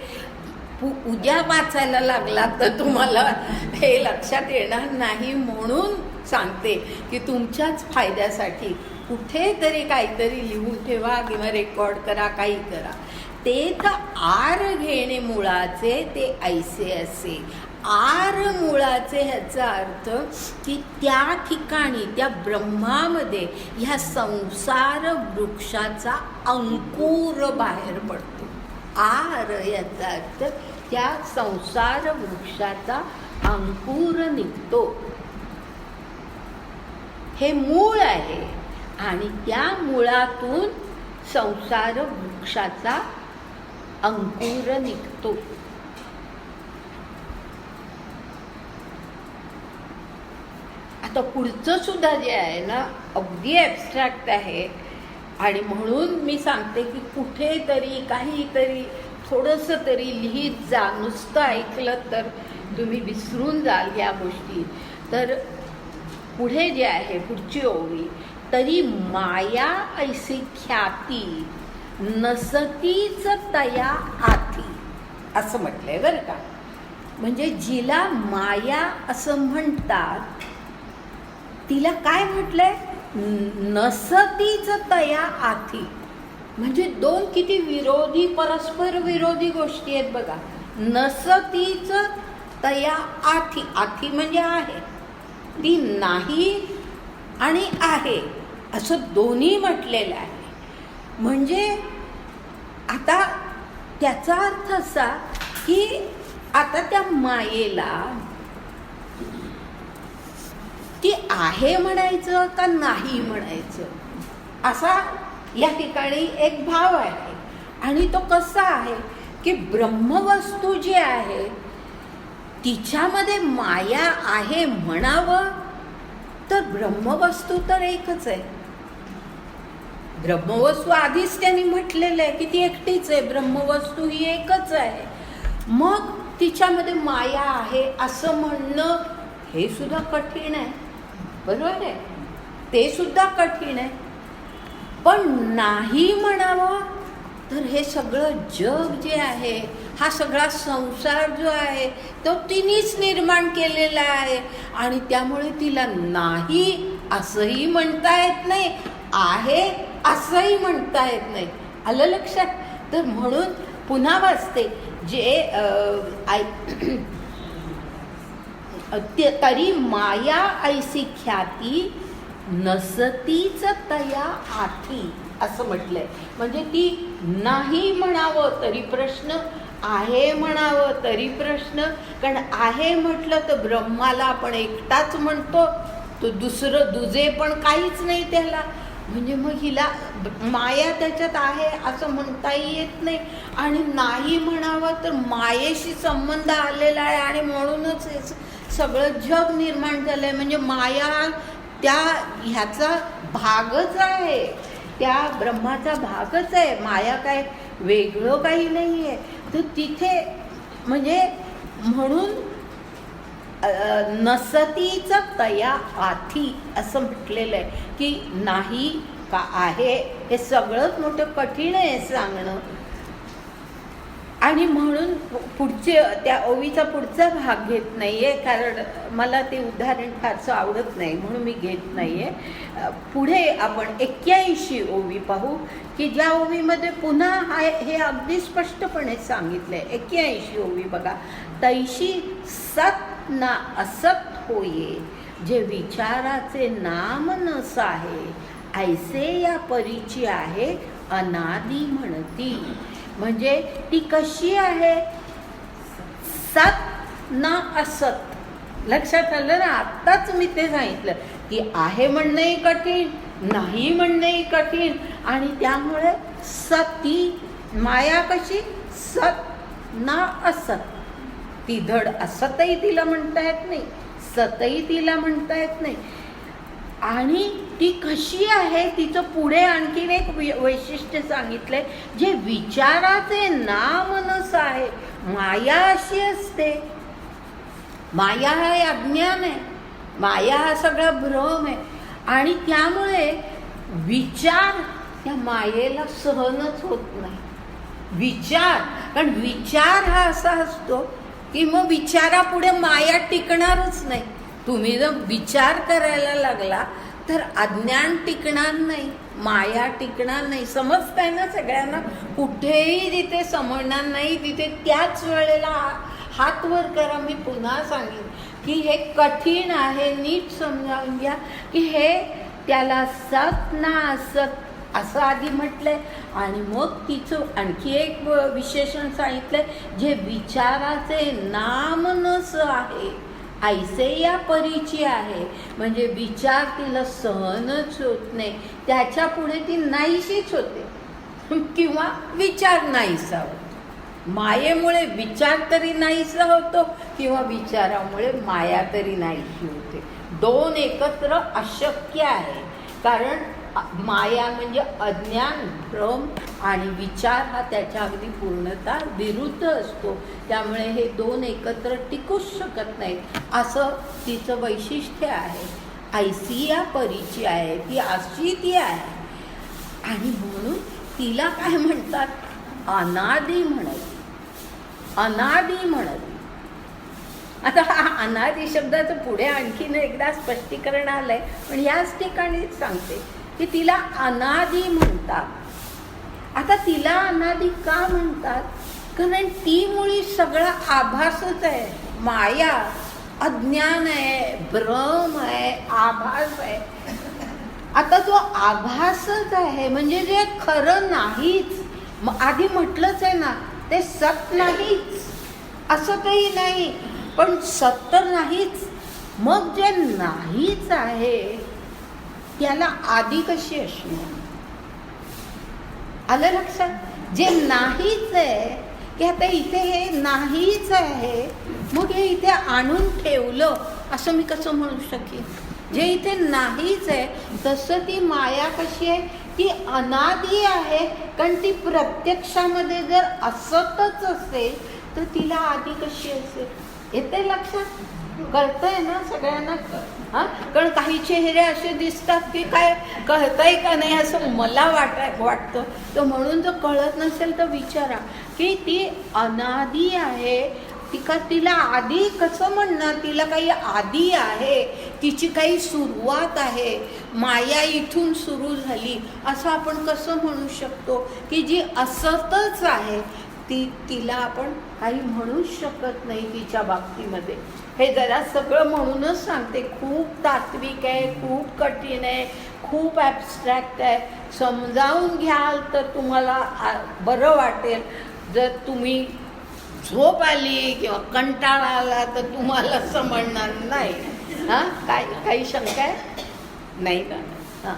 S1: उद्या वाचायला लागला तर तुम्हाला हे लक्षात येणार नाही. म्हणून सांगते की तुमच्याच फायद्यासाठी कुठेतरी काहीतरी लिहून ठेवा किंवा रेकॉर्ड करा, काही करा. ते तर आर घेणे मुळाचे ते ऐसे असे. आर मुळाचे ह्याचा अर्थ की त्या ठिकाणी, त्या ब्रह्मामध्ये ह्या संसार वृक्षाचा अंकुर बाहेर पडतो. आर याचा अर्थ त्या संसार वृक्षाचा अंकुर निघतो. हे मूळ आहे आणि त्या मुळातून संसार वृक्षाचा अंकुर निघतो. आता पुढचं सुद्धा जे आहे ना, अगदी ॲब्स्ट्रॅक्ट आहे. आणि म्हणून मी सांगते की कुठेतरी काहीतरी थोडंसं तरी लिहित जा. नुसतं ऐकलं तर तुम्ही विसरून जाल ह्या गोष्टी. तर पुढे जे आहे, पुढची ओळी, तरी माया ऐसी ख्याती नसतीच तया आती, असं म्हटलंय बरं का. म्हणजे जिला माया असं म्हणतात तिला काय म्हटलंय? नसतीच तया आथी. म्हणजे दोन किती विरोधी, परस्पर विरोधी गोष्टी आहेत बघा. नसतीच तया आथी. आथी म्हणजे आहे, ती नाही आणि आहे असं दोन्ही म्हटलेलं आहे. म्हणजे आता त्याचा अर्थ असा की आता त्या मायेला ती आहे म्हणायचं का नाही म्हणायचं असा या ठिकाणी एक भाव आहे. आणि तो कसा आहे की ब्रह्मवस्तू जी आहे तिच्यामध्ये माया आहे म्हणावं तर ब्रह्मवस्तू तर एकच आहे. ब्रह्मवस्तू आधीच त्यांनी म्हटलेलं आहे की ती एकटीच आहे, ब्रह्मवस्तू ही एकच आहे. मग तिच्यामध्ये माया आहे असं म्हणणं हे सुद्धा कठीण आहे, बरोबर आहे, ते सुद्धा कठीण आहे. पण नाही म्हणावं तर हे सगळं जग जे आहे, हा सगळा संसार जो आहे तो तिनेच निर्माण केलेला आहे आणि त्यामुळे तिला नाही असंही म्हणता येत नाही, आहे असंही म्हणता येत नाही. आलं लक्षात? तर म्हणून पुन्हा वाचते जे तरी माया ऐसी ख्याती नसतीच तया आठी असं म्हटलंय. म्हणजे ती नाही म्हणावं तरी प्रश्न, आहे म्हणावं तरी प्रश्न. कारण आहे म्हटलं तर ब्रह्माला आपण एकटाच म्हणतो, तो दुसरं दुजे पण काहीच नाही त्याला. म्हणजे मग हिला माया त्याच्यात आहे असं म्हणताही येत नाही. आणि नाही म्हणावं तर मायेशी संबंध आलेला आहे आणि म्हणूनच हे सगळं जग निर्माण झालं आहे. म्हणजे माया त्या ह्याचा भागच आहे, त्या ब्रह्माचा भागच आहे. माया काय वेगळं काही नाही आहे. तर तिथे म्हणजे म्हणून नसतीच तया आथी असं म्हटलेलं आहे की नाही का आहे हे सगळंच मोठं कठीण आहे सांगणं. आणि म्हणून पुढचे त्या ओवीचा पुढचा भाग घेत नाही आहे, कारण मला ते उदाहरण फारसं आवडत नाही म्हणून मी घेत नाही आहे. पुढे आपण 81 ओवी पाहू की ज्या ओवीमध्ये पुन्हा हे अगदी स्पष्टपणे सांगितलं आहे. 81 ओवी बघा. तैशी सत ना असत होये, जे विचाराचे नाम नस आहे, ऐसे या परीची आहे अनादी म्हणती. म्हणजे ती कशी आहे? सत ना असत. लक्षात आलं ना? आत्ताच मी ते सांगितलं. ती आहे म्हणणंही कठीण, नाही म्हणणंही कठीण. आणि त्यामुळे सती माया कशी? सत ना असत. ती धड असतही तिला म्हणता येत नाही, सतही तिला म्हणता येत नाही. आणि ती कशी आहे तिचं पुढे आणखीन एक वैशिष्ट्य सांगितलंय, जे विचाराचे नामनस आहे. माया अशी असते, माया हा अज्ञान आहे, माया हा सगळा भ्रम आहे. आणि त्यामुळे विचार त्या मायेला सहनच होत नाही. विचार, कारण विचार हा असा असतो की मग विचारापुढे माया टिकणारच नाही. तुम्ही जर विचार करायला लागला तर अज्ञान टिकणार नाही, माया टिकणार नाही. समजताय ना सगळ्यांना? कुठेही जिथे समजणार नाही तिथे त्याच वेळेला हात वर करा. मी पुन्हा सांगेन की हे कठीण आहे, नीट समजावून घ्या की हे त्याला सत ना असत असं आधी म्हटलंय. आणि मग तिचं आणखी एक विशेषण सांगितलंय, जे विचाराचे नाम नस आहे, ऐसे या परीची आहे. म्हणजे विचार तिला सहनच होत नाही, त्याच्या पुढे ती नाहीशीच होते किंवा विचार नाहीसा होतो. मायेमुळे विचार तरी नाहीसा होतो किंवा विचारामुळे माया तरी नाहीशी होते. दोन एकत्र अशक्य आहे, कारण माया म्हणजे अज्ञान, भ्रम, आणि विचार हा त्याच्या अगदी पूर्णतः विरुद्ध असतो. त्यामुळे हे दोन एकत्र टिकूच शकत नाहीत, असं तिचं वैशिष्ट्य आहे. ऐसी या परीची आहे, ती अशी ती आहे. आणि म्हणून तिला काय म्हणतात? अनादी म्हणत, अनादी म्हणत. आता हा अनादी शब्दाचं पुढे आणखीन एकदा स्पष्टीकरण आलंय, पण याच ठिकाणीच सांगते की तिला अनादी म्हणतात. आता तिला अनादी का म्हणतात? कारण ती मुळी सगळा आभासच आहे, माया, अज्ञान आहे, भ्रम आहे, आभास आहे. आता जो आभासच आहे म्हणजे जे खरं नाहीच, आधी म्हटलंच आहे ना, ते सत नाहीच असं काही नाही, पण सत तर नाहीच. मग जे नाहीच आहे त्याला आधी कशी असणार? आलं लक्षात? जे नाहीच आहे की आता इथे हे नाहीच आहे, मग हे इथे आणून ठेवलं असं मी कसं म्हणू शकेन? जे इथे नाहीच आहे तसं ती माया कशी आहे? ती अनादी आहे, कारण ती प्रत्यक्षामध्ये जर असतच असेल तर तिला आधी कशी असेल? येते लक्षात? कळतंय ना सगळ्यांना? हां, कारण काही चेहरे असे दिसतात की काय कळतंय का नाही असं मला वाटतं. तर म्हणून जर कळत नसेल तर विचारा की ती अनादी आहे. तिला आधी कसं म्हणणार? तिला काही आधी आहे, तिची काही सुरुवात आहे, माया इथून सुरू झाली असं आपण कसं म्हणू शकतो? की जी असतच आहे तिला आपण काही म्हणूच शकत नाही तिच्या बाबतीमध्ये. हे जरा सगळं म्हणूनच सांगते, खूप तात्विक आहे, खूप कठीण आहे, खूप ॲबस्ट्रॅक्ट आहे. समजावून घ्याल तर तुम्हाला बरं वाटेल. जर तुम्ही झोप आली किंवा कंटाळा आला तर तुम्हाला समजणार नाही. हां, काही शंका आहे? नाही का? हां.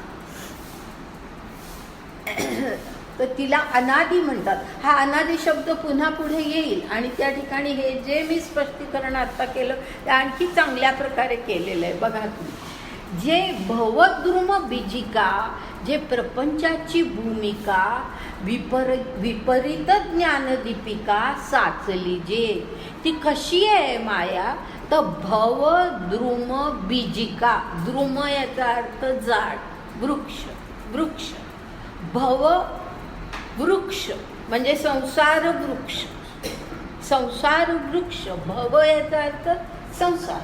S1: तर तिला अनादी म्हणतात. हा अनादी शब्द पुन्हा पुढे येईल आणि त्या ठिकाणी हे जे मी स्पष्टीकरण आता केलं ते आणखी चांगल्या प्रकारे केलेलं आहे. बघा तुम्ही, जे भवद्रुम बीजिका, जे प्रपंचाची भूमिका, विपरीत ज्ञानदीपिका साचली जे, ती कशी आहे माया? तर भव द्रुम बीजिका, द्रुम याचा अर्थ जाड, वृक्ष, वृक्ष, भव वृक्ष म्हणजे संसार वृक्ष, संसार वृक्ष, भव याचा अर्थ संसार,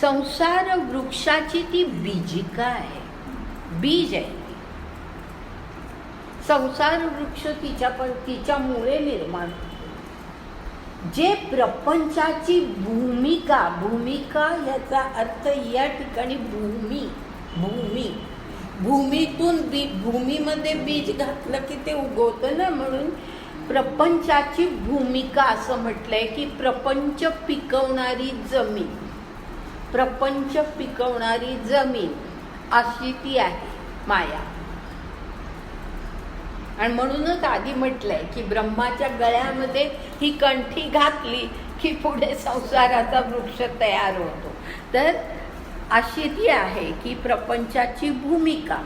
S1: संसार वृक्षाची ती बीजिका आहे, बीज आहे. संसार वृक्ष तिच्यामुळे निर्माण होतो. जे प्रपंचाची भूमिका, भूमिका याचा अर्थ या ठिकाणी भूमी, भूमी, भूमीतून भूमीमध्ये बीज घातलं की ते उगवतं ना, म्हणून प्रपंचाची भूमिका असं म्हटलंय की प्रपंच पिकवणारी जमीन, प्रपंच पिकवणारी जमीन अशी ती आहे माया. आणि म्हणूनच आधी म्हटलंय की ब्रह्माच्या गळ्यामध्ये ही कंठी घातली की पुढे संसाराचा वृक्ष तयार होतो. तर अशी ती आहे की प्रपंचाची भूमिका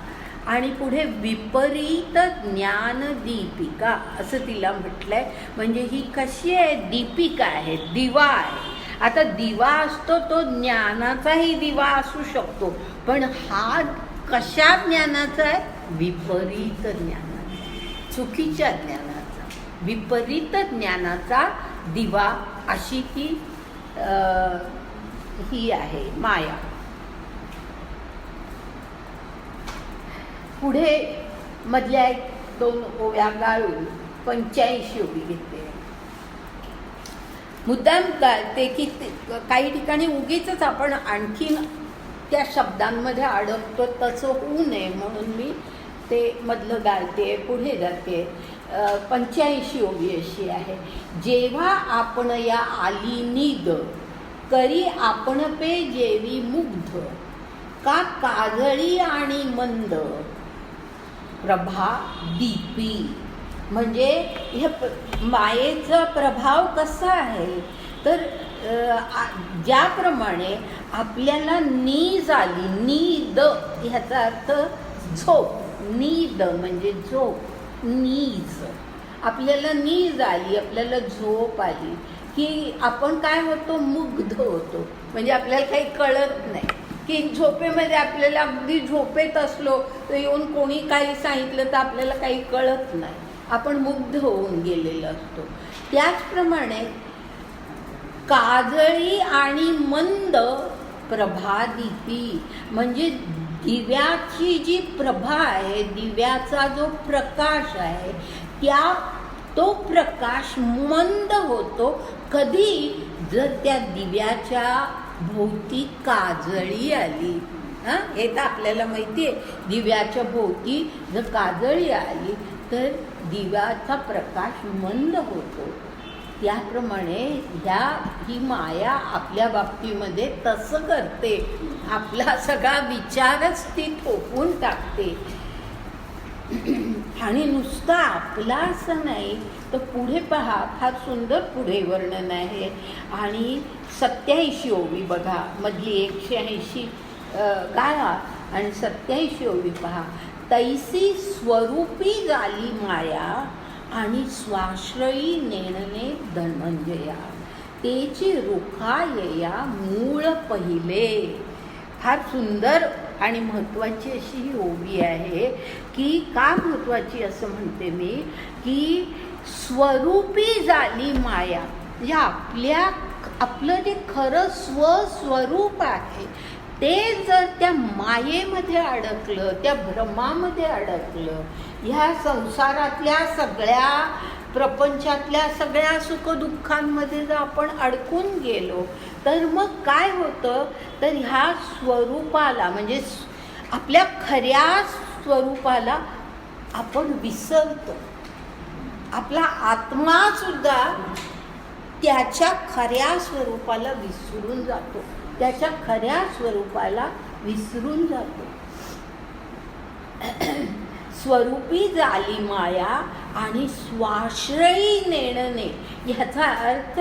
S1: आणि पुढे विपरीत ज्ञान दीपिका असं तिला म्हटलंय. म्हणजे ही कशी आहे? दीपिका आहे, दिवा आहे. आता दिवा असतो तो ज्ञानाचाही दिवा असू शकतो, पण हा कशा ज्ञानाचा आहे? विपरीत ज्ञानाचा, चुकीच्या ज्ञानाचा, विपरीत ज्ञानाचा दिवा अशी ती ही आहे माया. पुढे मधल्या 1-2 ओव्या गाळून 85 ओवी घेते. मुद्दाम गाळते की काही ठिकाणी उगीच आपण आणखीन त्या शब्दांमध्ये अडकतो, तसं होऊ नये म्हणून मी ते मधलं गाळते. पुढे जाते. 85 ओवी अशी आहे. जेव्हा आपण या आली निद करी आपण पे जेवी मुग्ध, का काजळी आणि मंद प्रभा दीपी. म्हणजे हे मायेचा प्रभाव कसा आहे? तर ज्याप्रमाणे आपल्याला नीज आली, नीद ह्याचा अर्थ झोप, नीद म्हणजे झोप, नीज, आपल्याला नीज आली, आपल्याला झोप आली की आपण काय होतो? मुग्ध होतो. म्हणजे आपल्याला काही कळत नाही की झोपेमध्ये आपल्याला अगदी झोपेत असलो तर येऊन कोणी काही सांगितलं तर आपल्याला काही कळत नाही, आपण मुग्ध होऊन गेलेलो असतो. त्याचप्रमाणे काजळी आणि मंद प्रभादिती, म्हणजे दिव्याची जी प्रभा आहे, दिव्याचा जो प्रकाश आहे, तो प्रकाश मंद होतो कधी, जर त्या दिव्याच्या भोवती काजळी आली. हे तर आपल्याला माहिती आहे, दिव्याच्या भोवती जर काजळी आली तर दिव्याचा प्रकाश मंद होतो. त्याप्रमाणे ही माया आपल्या बाबतीमध्ये तसं करते, आपला सगळा विचारच ती थोपवून टाकते. आणि नुसतं आपला असं नाही तर पुढे पहा, फार सुंदर पुढे वर्णन आहे. आणि 87 ओवी बघा, मधली 180 गाळा आणि 87 ओवी पहा. तैसी स्वरूपी झाली माया आणि स्वाश्रयी नेणने धनंजया, तेची रुखायया मूळ पहिले. फार सुंदर आणि महत्त्वाची अशी ही ओवी आहे. की का महत्त्वाची असं म्हणते मी, की स्वरूपी झाली माया, म्हणजे आपलं जे खरं स्वस्वरूप आहे ते जर त्या मायेमध्ये अडकलं, त्या भ्रमामध्ये अडकलं, ह्या संसारातल्या सगळ्या प्रपंचातल्या सगळ्या सुखदुःखांमध्ये जर आपण अडकून गेलो तर मग काय होतं, तर ह्या स्वरूपाला म्हणजे आपल्या खऱ्या स्वरूपाला आपण विसरतो. आपला आत्मासुद्धा त्याच्या खऱ्या स्वरूपाला विसरून जातो, त्याच्या खऱ्या स्वरूपाला विसरून जातो. स्वरूपी झाली माया आणि स्वाश्रयी नेणने, ह्याचा अर्थ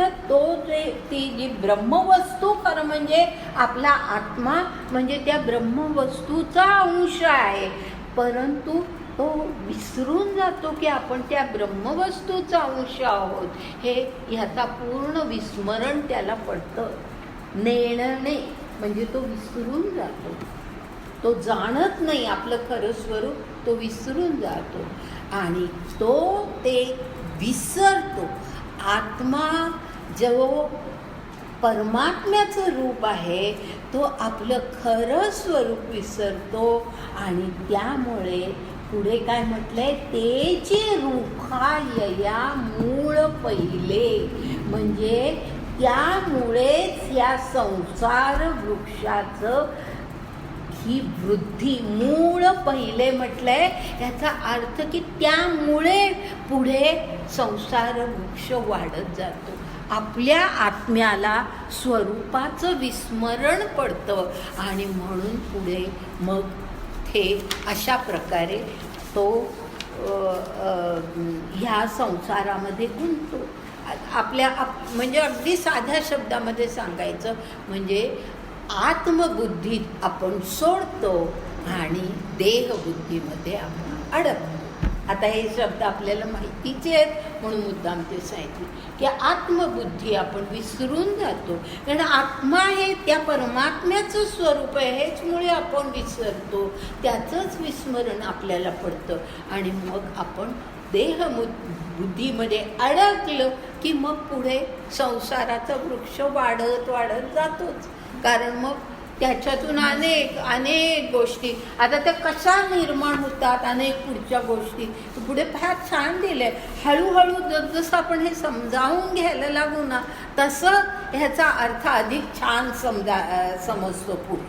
S1: ती जी ब्रह्मवस्तू खरं म्हणजे आपला आत्मा म्हणजे त्या ब्रह्मवस्तूचा अंश आहे, परंतु तो विसरून जातो की आपण त्या ब्रह्मवस्तूचा अंश आहोत. ह्याचा पूर्ण विस्मरण त्याला पडतं. नेणणे म्हणजे तो विसरून जातो, तो जाणत नाही आपलं खरं स्वरूप, तो विसरून जातो आणि ते विसरतो. आत्मा जो परमात्म्याचं रूप आहे तो आपलं खरं स्वरूप विसरतो. आणि त्यामुळे पुढे काय म्हटलंय, तेची रुखायया मूळ पहिले, म्हणजे त्यामुळेच या संसार वृक्षाचं ही वृद्धी, मूळ पहिले म्हटलंय, याचा अर्थ की त्यामुळे पुढे संसार वृक्ष वाढत जातो. आपल्या आत्म्याला स्वरूपाचं विस्मरण पडतं आणि म्हणून पुढे मग हे अशा प्रकारे तो ह्या संसारामध्ये गुंततो. म्हणजे अगदी साध्या शब्दामध्ये सांगायचं म्हणजे आत्मबुद्धीत आपण सोडतो आणि देहबुद्धीमध्ये आपण अडकतो. आता हे शब्द आपल्याला माहितीचे आहेत म्हणून मुद्दाम ते सांगितले की आत्मबुद्धी आपण विसरून जातो, कारण आत्मा हे त्या परमात्म्याचं स्वरूप आहे, हेच मुळे आपण विसरतो, त्याचंच विस्मरण आपल्याला पडतं आणि मग आपण देहबुद्धीमध्ये अडकलं की मग पुढे संसाराचा वृक्ष वाढत वाढत जातोच. कारण मग त्याच्यातून अनेक गोष्टी, आता त्या कशा निर्माण होतात, अनेक पुढच्या गोष्टी पुढे फार छान दिलंय. हळूहळू जसं आपण हे समजावून घ्यायला लागू ना तसं ह्याचा अर्थ अधिक छान समजतो पुढे.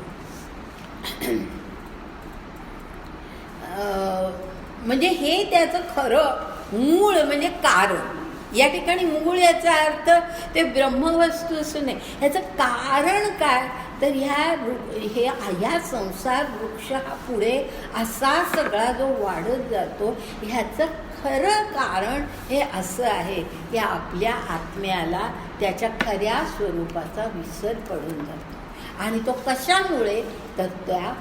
S1: म्हणजे हे त्याचं खरं मूळ म्हणजे कारण. या ठिकाणी मूळ याचा अर्थ ते ब्रह्मवस्तू असं नाही, ह्याचं कारण काय, तर ह्या संसार वृक्ष हा पुढे असा सगळा जो वाढत जातो, ह्याचं खरं कारण हे असं आहे की आपल्या आत्म्याला त्याच्या खऱ्या स्वरूपाचा विसर पडून जातो. आणि तो कशामुळे, तर त्या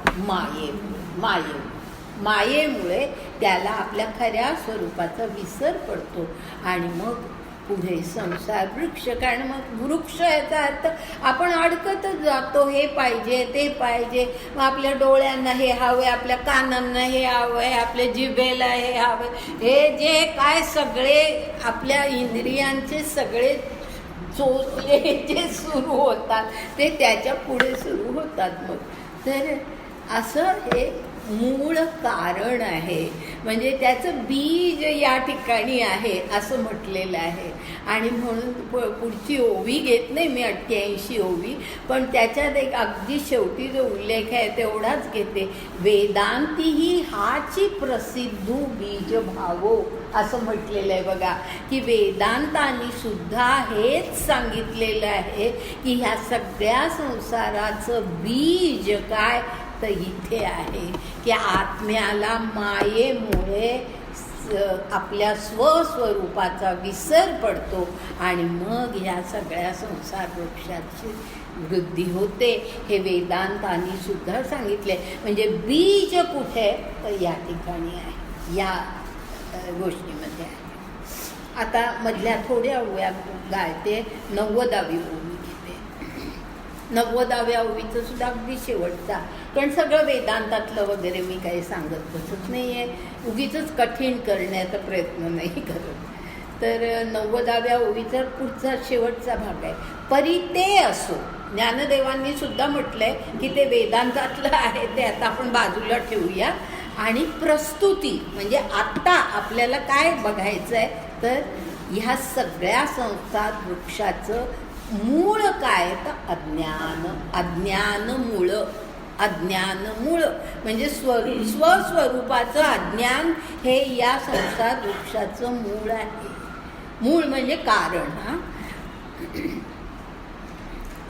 S1: मायेमुळे त्याला आपल्या खऱ्या स्वरूपाचा विसर पडतो आणि मग पुढे संसार वृक्ष. कारण मग वृक्ष याचा अर्थ आपण अडकतच जातो, हे पाहिजे ते पाहिजे, मग आपल्या डोळ्यांना हे हवं, आपल्या कानांना हे हवं, आपल्या जिभेला हे हवं, हे जे काय सगळे आपल्या इंद्रियांचे सगळे चोचले जे सुरू होतात ते त्याच्या पुढे सुरू होतात. मग तर असं हे मूळ कारण आहे. म्हणजे त्याचं बीज या ठिकाणी आहे असं म्हटलेलं आहे. आणि म्हणून पुढची ओवी घेत नाही मी, 88 ओवी, पण त्याच्यात एक अगदी शेवटी जो उल्लेख आहे तेवढाच घेते. वेदांती ही हाची प्रसिद्धू बीज भावो असं म्हटलेलं आहे बघा, की वेदांतांनी सुद्धा हेच सांगितलेलं आहे की ह्या सगळ्या संसाराचं बीज काय तर इथे आहे, की आत्म्याला मायेमुळे आपल्या स्वस्वरूपाचा विसर पडतो आणि मग ह्या सगळ्या संसार वृक्षाची वृद्धी होते. हे वेदांतांनी सुद्धा सांगितले. म्हणजे बीज कुठे तर या ठिकाणी आहे, या गोष्टीमध्ये आहे. आता मधल्या थोड्या ओव्या गायते. 90वी ओवी घेते. 90व्या ओवीचं सुद्धा अगदी शेवटचा, कारण सगळं वेदांतातलं वगैरे मी काही सांगत बसत नाही आहे, उगीचच कठीण करण्याचा प्रयत्न नाही करत. तर 90व्या ओवीचा पुढचा शेवटचा भाग आहे. परी ते असो. ज्ञानदेवांनी सुद्धा म्हटलंय की ते वेदांतातलं आहे, ते आता आपण बाजूला ठेवूया. आणि प्रस्तुती म्हणजे आत्ता आपल्याला काय बघायचं आहे तर ह्या सगळ्या संसार वृक्षाचं मूळ काय तर अज्ञान. अज्ञान मूळ म्हणजे स्वस्वरूपाचं अज्ञान हे या संसार वृक्षाचं मूळ आहे. मूळ म्हणजे कारण. हा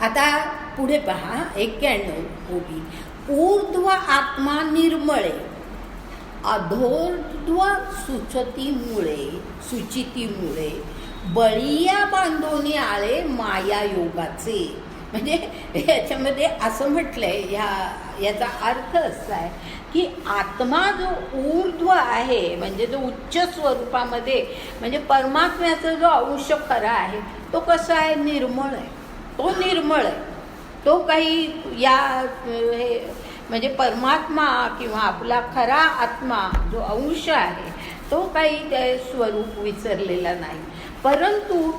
S1: आता पुढे पहा 91 ओवी. ऊर्ध्व आत्मा निर्मळे अधोर्ध्व सुचितीमुळे बळीया बांधोनी आळे माया योगाचे. म्हणजे याच्यामध्ये असं म्हटलंय, याचा अर्थ असा आहे की आत्मा जो ऊर्ध्व आहे म्हणजे जो उच्च स्वरूपामध्ये म्हणजे परमात्म्याचा जो अंश खरा आहे तो कसा आहे, निर्मळ आहे. तो निर्मळ आहे. तो काही या हे म्हणजे परमात्मा किंवा आपला खरा आत्मा जो अंश आहे तो काही ते स्वरूप विसरलेला नाही. परंतु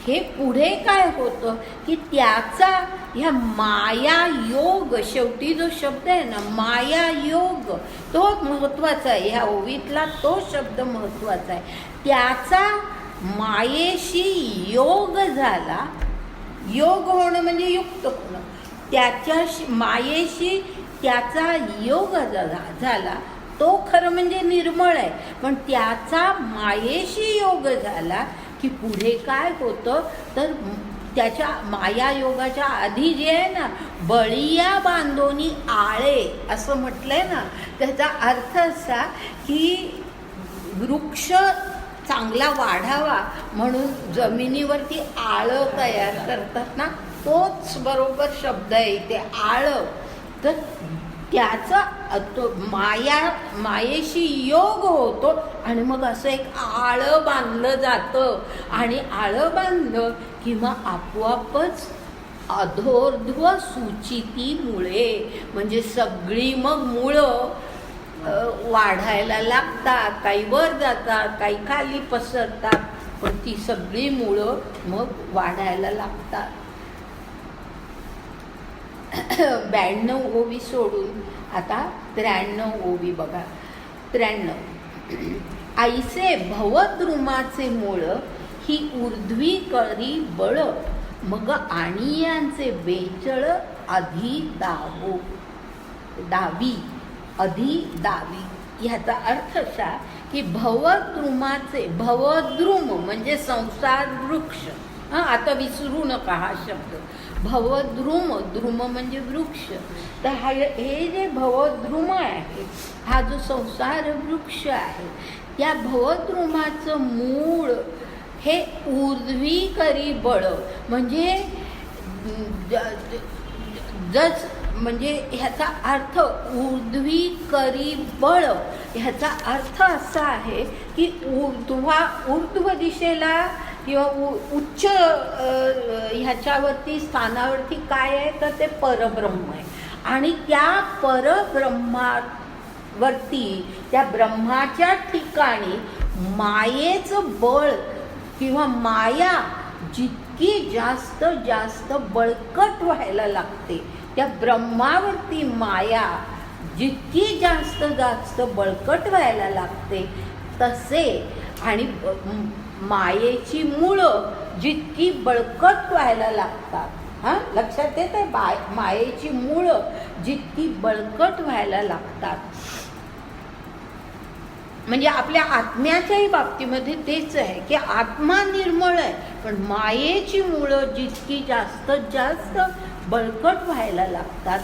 S1: हे पुढे काय होतं की त्याचा ह्या माया योग, शेवटी जो शब्द आहे ना माया योग, तो महत्त्वाचा आहे. ह्या ओवीतला तो शब्द महत्त्वाचा आहे. त्याचा मायेशी योग झाला. योग होणं म्हणजे युक्त होणं. त्याच्याशी मायेशी त्याचा योग झाला तो खरं म्हणजे निर्मळ आहे. पण त्याचा मायेशी योग झाला की पुढे काय होतं तर त्याच्या माया योगाच्या आधी जे आहे ना बळीया बांधोनी आळे असं म्हटलंय ना, त्याचा अर्थ असा की वृक्ष चांगला वाढावा म्हणून जमिनीवरती आळं तयार करतात ना, तोच बरोबर शब्द आहे इथे आळं. तर त्याचा मायेशी योग होतो आणि मग असं एक आळं बांधलं जातं. आणि आळं बांधलं किंवा आपोआपच अधोर्ध्व सुचितीमुळे म्हणजे सगळी मग मुळं वाढायला लागतात. काही वर जातात, काही खाली पसरतात, पण ती सगळी मुळं मग वाढायला लागतात. 92 ओवी सोडून आता 93 ओवी बघा. 93 ऐसे भवद्रुमाचे मूळ ही ऊर्ध्वी करी बळ मग आणियांचे बेचळ अधि दावी. ह्याचा अर्थ असा की भवद्रुमाचे, भवद्रुम म्हणजे संसार वृक्ष. आता विसरू नका हा शब्द. भवद्रुम, द्रुम म्हणजे वृक्ष. तर हे जे भवद्रुम आहे, हा जो संसार वृक्ष आहे, त्या भवद्रुमाचं मूळ हे ऊर्ध्वी करी बळ म्हणजे म्हणजे ह्याचा अर्थ ऊर्ध्वी करी बळ ह्याचा अर्थ असा आहे की ऊर्ध्व दिशेला किंवा उच्च ह्याच्यावरती स्थानावरती काय आहे तर ते परब्रह्म आहे. आणि त्या परब्रह्मावरती त्या ब्रह्माच्या ठिकाणी मायेचं बळ किंवा माया जितकी जितकी जास्त जास्त बळकट व्हायला लागते, त्या ब्रह्मावरती माया जितकी जास्त जास्त बळकट व्हायला लागते तसे, आणि मायेची मुळं जितकी बळकट व्हायला लागतात, हां लक्षात येत आहे, मायेची मुळं जितकी बळकट व्हायला लागतात, म्हणजे आपल्या आत्म्याच्याही बाबतीमध्ये तेच आहे की आत्मा निर्मळ आहे, पण मायेची मुळं जितकी जास्तीत जास्त बळकट व्हायला लागतात.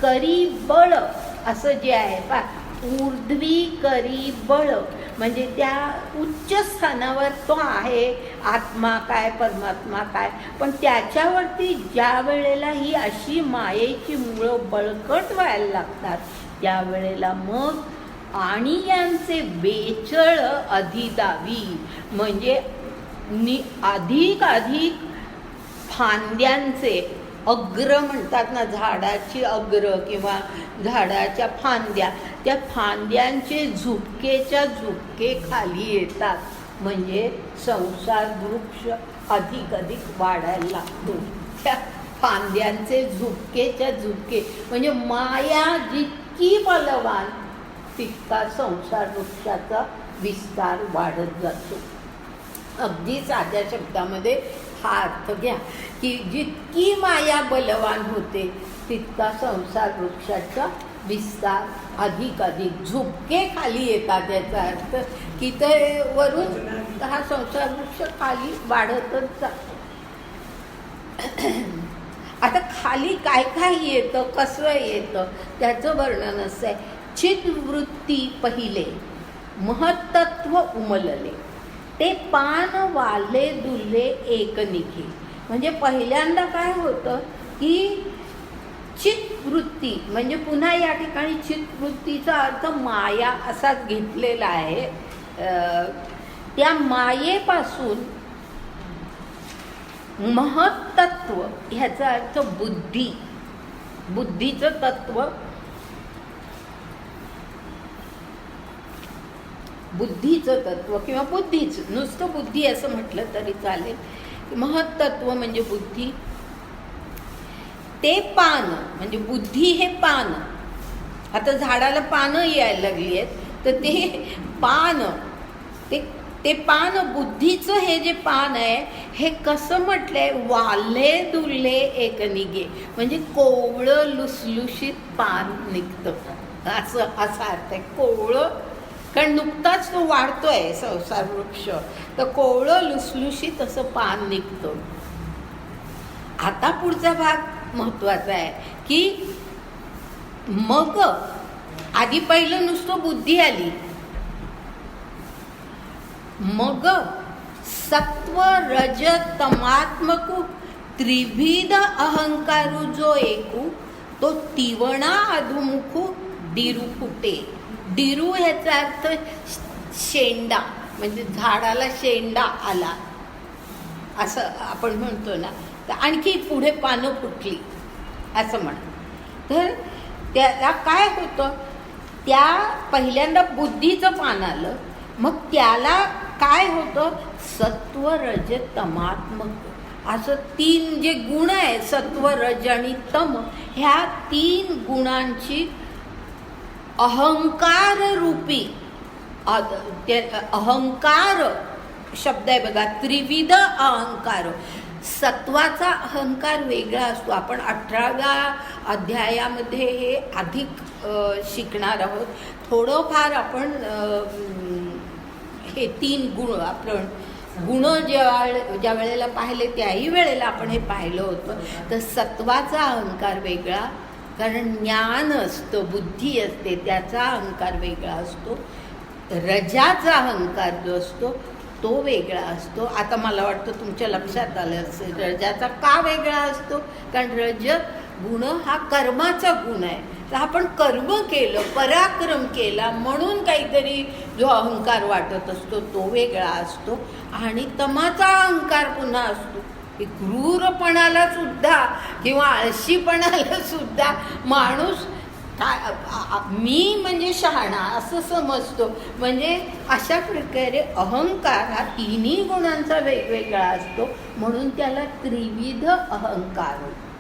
S1: करी बळ असं जे आहे पा, ऊर्ध्वी करी बळ म्हणजे त्या उच्च स्थानावर तो आहे, आत्मा काय परमात्मा काय, पण त्याच्यावरती ज्या वेळेला ही अशी मायेची मुळं बळकट व्हायला लागतात त्यावेळेला मग आणि यांचे बेचळ अधिदावी म्हणजे अधिक अधिक फांद्यांचे, अग्र म्हणतात ना, झाडाची अग्र किंवा झाडाच्या फांद्या, त्या फांद्यांचे झुपकेच्या झुपके खाली येतात, म्हणजे संसार वृक्ष अधिक अधिक वाढायला लागतो. त्या फांद्यांचे झुपकेच्या झुपके म्हणजे माया जितकी बलवान तितका संसार वृक्षाचा विस्तार वाढत जातो. अगदी साध्या शब्दामध्ये हा अर्थ घ्या की जितकी माया बलवान होते तितका संसार वृक्षाचा विस्तार अधिक अधिक, झुपके खाली येतात, याचा अर्थ की ते वरून हा संसार वृक्ष खाली वाढतच जातो. आता खाली काय काय येतं, कसं येतं त्याचं वर्णन असं आहे. चित्वृत्ती पहिले महत्त्व उमलले, ते पान वाले दुले एक निघे. म्हणजे पहिल्यांदा काय होतं की चित्वृत्ती म्हणजे पुन्हा या ठिकाणी चित्वृत्तीचा अर्थ माया असाच घेतलेला आहे. त्या मायेपासून महत्त्व ह्याचा अर्थ बुद्धी, बुद्धीचं तत्व, बुद्धीचं तत्व किंवा बुद्धीच, नुसतं बुद्धी असं म्हटलं तरी चालेल. महत्त्व म्हणजे बुद्धी. ते पान म्हणजे बुद्धी हे पान, आता झाडाला पानं यायला लागली आहेत तर ते पान, ते पान बुद्धीचं हे जे पान आहे हे कसं म्हटलंय, वाले दुले एक निघे म्हणजे कोवळं लुसलुशीत पान निघतं असं, असा अर्थ आहे. कोवळं कारण नुकताच तो वाढतोय संसार वृक्ष, तर कोवळं लुसलुशीत असं पान निघतं. आता पुढचा भाग महत्वाचा आहे की मग आधी पहिलं नुसतं बुद्धी आली, मग सत्व रज तमात्मकू त्रिविध अहंकारू जो एकू, तो तिवणा अधुमुखू डिरू फुटे. डिरू ह्याचा अर्थ शेंडा, म्हणजे झाडाला शेंडा आला असं आपण म्हणतो ना, तर आणखी पुढे पानं फुटली असं म्हणा. तर त्याला काय होतं, त्या पहिल्यांदा बुद्धीचं पान आलं, मग त्याला काय होतं, सत्व रज तमात्मक असं तीन जे गुण आहे, सत्व रज आणि तम, ह्या तीन गुणांची अहंकार रूपी, अहंकार शब्द आहे बघा, त्रिविध अहंकार. सत्वाचा अहंकार वेगळा असतो, आपण 18व्या अध्यायामध्ये हे अधिक शिकणार आहोत. थोडंफार आपण हे तीन गुण, आपण गुण ज्या वेळेला पाहिले त्याही वेळेला आपण हे पाहिलं होतं. तर सत्वाचा अहंकार वेगळा, कारण ज्ञान असतं, बुद्धी असते, त्याचा अहंकार वेगळा असतो. रजाचा अहंकार जो असतो तो वेगळा असतो. आता मला वाटतं तुमच्या लक्षात आलं असेल रजाचा का वेगळा असतो, कारण रज गुण हा कर्माचा गुण आहे. तर आपण कर्म केलं, पराक्रम केला म्हणून काहीतरी जो अहंकार वाटत असतो तो वेगळा असतो. आणि तमाचा अहंकार पुन्हा असतो, की क्रूरपणाला सुद्धा किंवा आळशीपणाला सुद्धा माणूस मी म्हणजे शहाणा असं समजतो. म्हणजे अशा प्रकारे अहंकार हा तिन्ही गुणांचा वेगवेगळा असतो, म्हणून त्याला त्रिविध अहंकार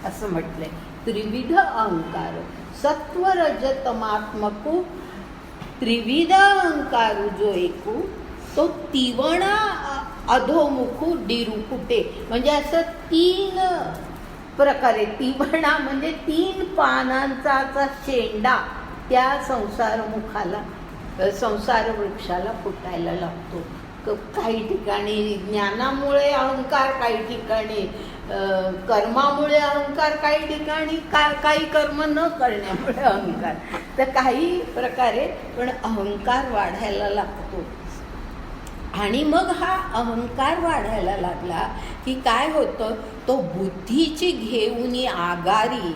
S1: असं म्हटलंय. त्रिविध अहंकार सत्व रज तमात्मकू त्रिविध अहंकारू जो एकू तो तिवणा अधोमुखू डिरुकुटे. म्हणजे असं 3 प्रकारे तिवणा म्हणजे 3 पानांचा असा शेंडा त्या संसार वृक्षाला फुटायला लागतो. काही ठिकाणी ज्ञानामुळे अहंकार, काही ठिकाणी कर्मामुळे अहंकार, काही ठिकाणी काही कर्म न करण्यामुळे अहंकार. तर काही प्रकारे पण अहंकार वाढायला लागतो. आणि मग हा अहंकार वाढायला लागला की काय होतं, तो बुद्धीची घेऊनी आगारी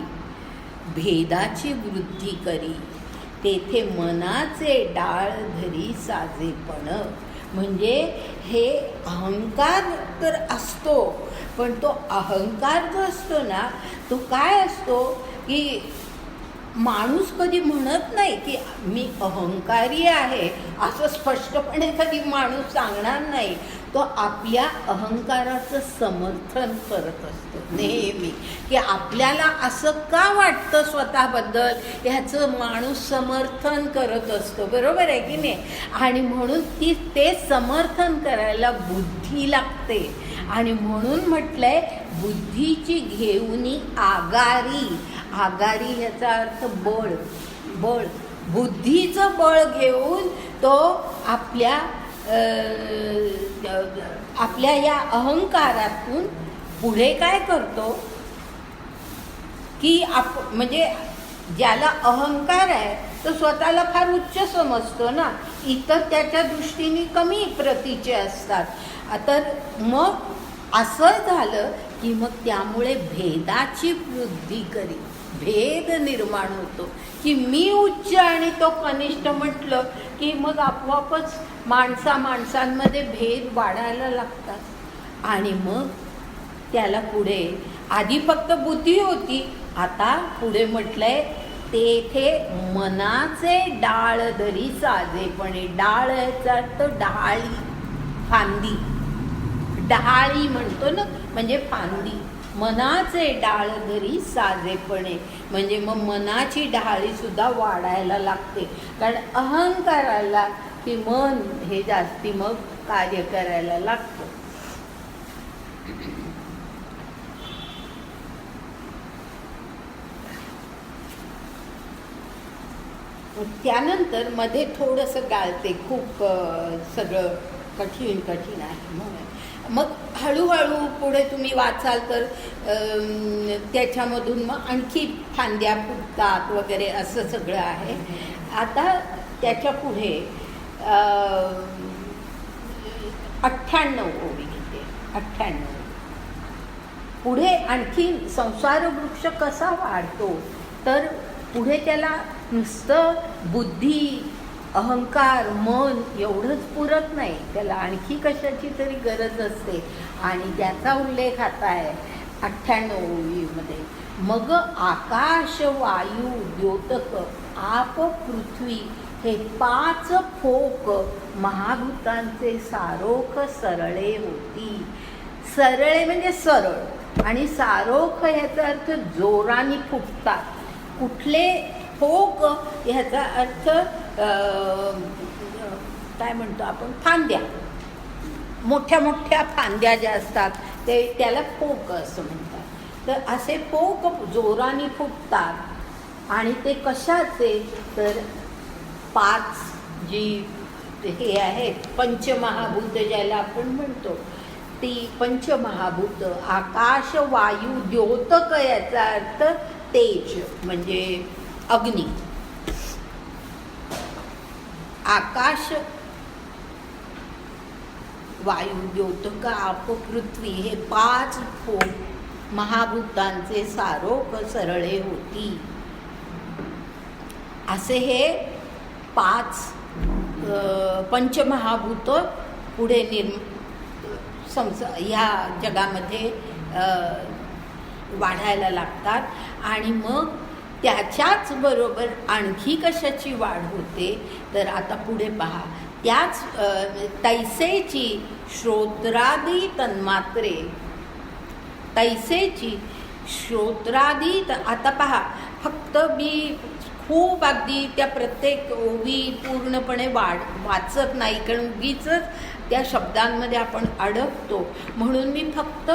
S1: भेदाची वृद्धी करी तेथे मनाचे डाळ धरी साजेपण. म्हणजे हे अहंकार तर असतो, पण तो अहंकार जो असतो ना तो काय असतो की माणूस कधी म्हणत नाही की मी अहंकारी आहे असं स्पष्टपणे कधी माणूस सांगणार नाही. तो आपल्या अहंकाराचं समर्थन करत असतो नेहमी, की आपल्याला असं का वाटतं स्वतःबद्दल ह्याचं माणूस समर्थन करत असतो. बरोबर आहे की नाही. आणि म्हणून ते समर्थन करायला बुद्धी लागते. आणि म्हणून म्हटलंय बुद्धीची घेऊनी आगारी. आगारी ह्याचा अर्थ बळ. बुद्धीचं बळ घेऊन तो आपल्या या अहंकारातून पुढे काय करतो की म्हणजे ज्याला अहंकार आहे तो स्वतःला फार उच्च समजतो ना, इतर त्याच्या दृष्टीने कमी प्रतीचे असतात. तर मग असं झालं की मग त्यामुळे भेदाची वृद्धी करी. भेद निर्माण होतो की मी उच्च आणि तो कनिष्ठ म्हटलं की मग आपोआपच माणसांमध्ये भेद वाढायला लागतात. आणि मग त्याला पुढे आधी फक्त बुद्धी होती, आता पुढे म्हटलंय तेथे मनाचे डाळ धरी साजेपणे. डाळ याचा अर्थ डहाळी, फांदी. डहाळी म्हणतो ना म्हणजे फांदी. मनाचे डाळ धरी साजेपणे म्हणजे मग मनाची डहाळी सुद्धा वाढायला लागते. कारण अहंकाराला की मन हे जास्ती मग कार्य करायला लागतं. त्यानंतर मध्ये थोडंसं गाळते, खूप सगळं कठीण आहे. मग हळूहळू पुढे तुम्ही वाचाल तर त्याच्यामधून मग आणखी फांद्या फुटतात वगैरे असं सगळं आहे. आता त्याच्या पुढे 98 ओळी घेते. 98 पुढे आणखी संसार वृक्ष कसा वाढतो तर पुढे त्याला नुसतं बुद्धी, अहंकार, मन एवढंच पुरत नाही, त्याला आणखी कशाची तरी गरज असते. आणि त्याचा उल्लेख आता आहे 98 ओळीमध्ये. मग आकाश, वायू, द्योतक, आप, पृथ्वी हे 5 फोक महाभूतांचे सारोख सरळे होती. सरळे म्हणजे सरळ आणि सारोख ह्याचा अर्थ जोराने फुटतात. कुठले फोक ह्याचा अर्थ काय म्हणतो आपण, फांद्या. मोठ्या मोठ्या फांद्या ज्या असतात त्याला फोक असं म्हणतात. तर असे फोक जोराने फुटतात. आणि ते कशाचे तर 5 जी हे आहेत पंचमहाभूत ज्याला आपण म्हणतो ती पंचमहाभूत. आकाश, वायू, द्योतक याचा अर्थ तेज म्हणजे अग्नी. आकाश, वायू, द्योतक, आप, पृथ्वी हे 5 फोक महाभूतांचे सारोख सरळे होती. असे हे 5 पंचमहाभूत पुढे ह्या जगामध्ये वाढायला लागतात. आणि मग त्याच्याच बरोबर आणखी कशाची वाढ होते तर आता पुढे पहा. त्याच तैसेची श्रोत्रादी तन्मात्रे, तैसेची श्रोत्रादी आता पहा, फक्त मी खूप अगदी त्या प्रत्येक ओवी पूर्णपणे वाचत नाही, कारण उगीच त्या शब्दांमध्ये आपण अडकतो. म्हणून मी फक्त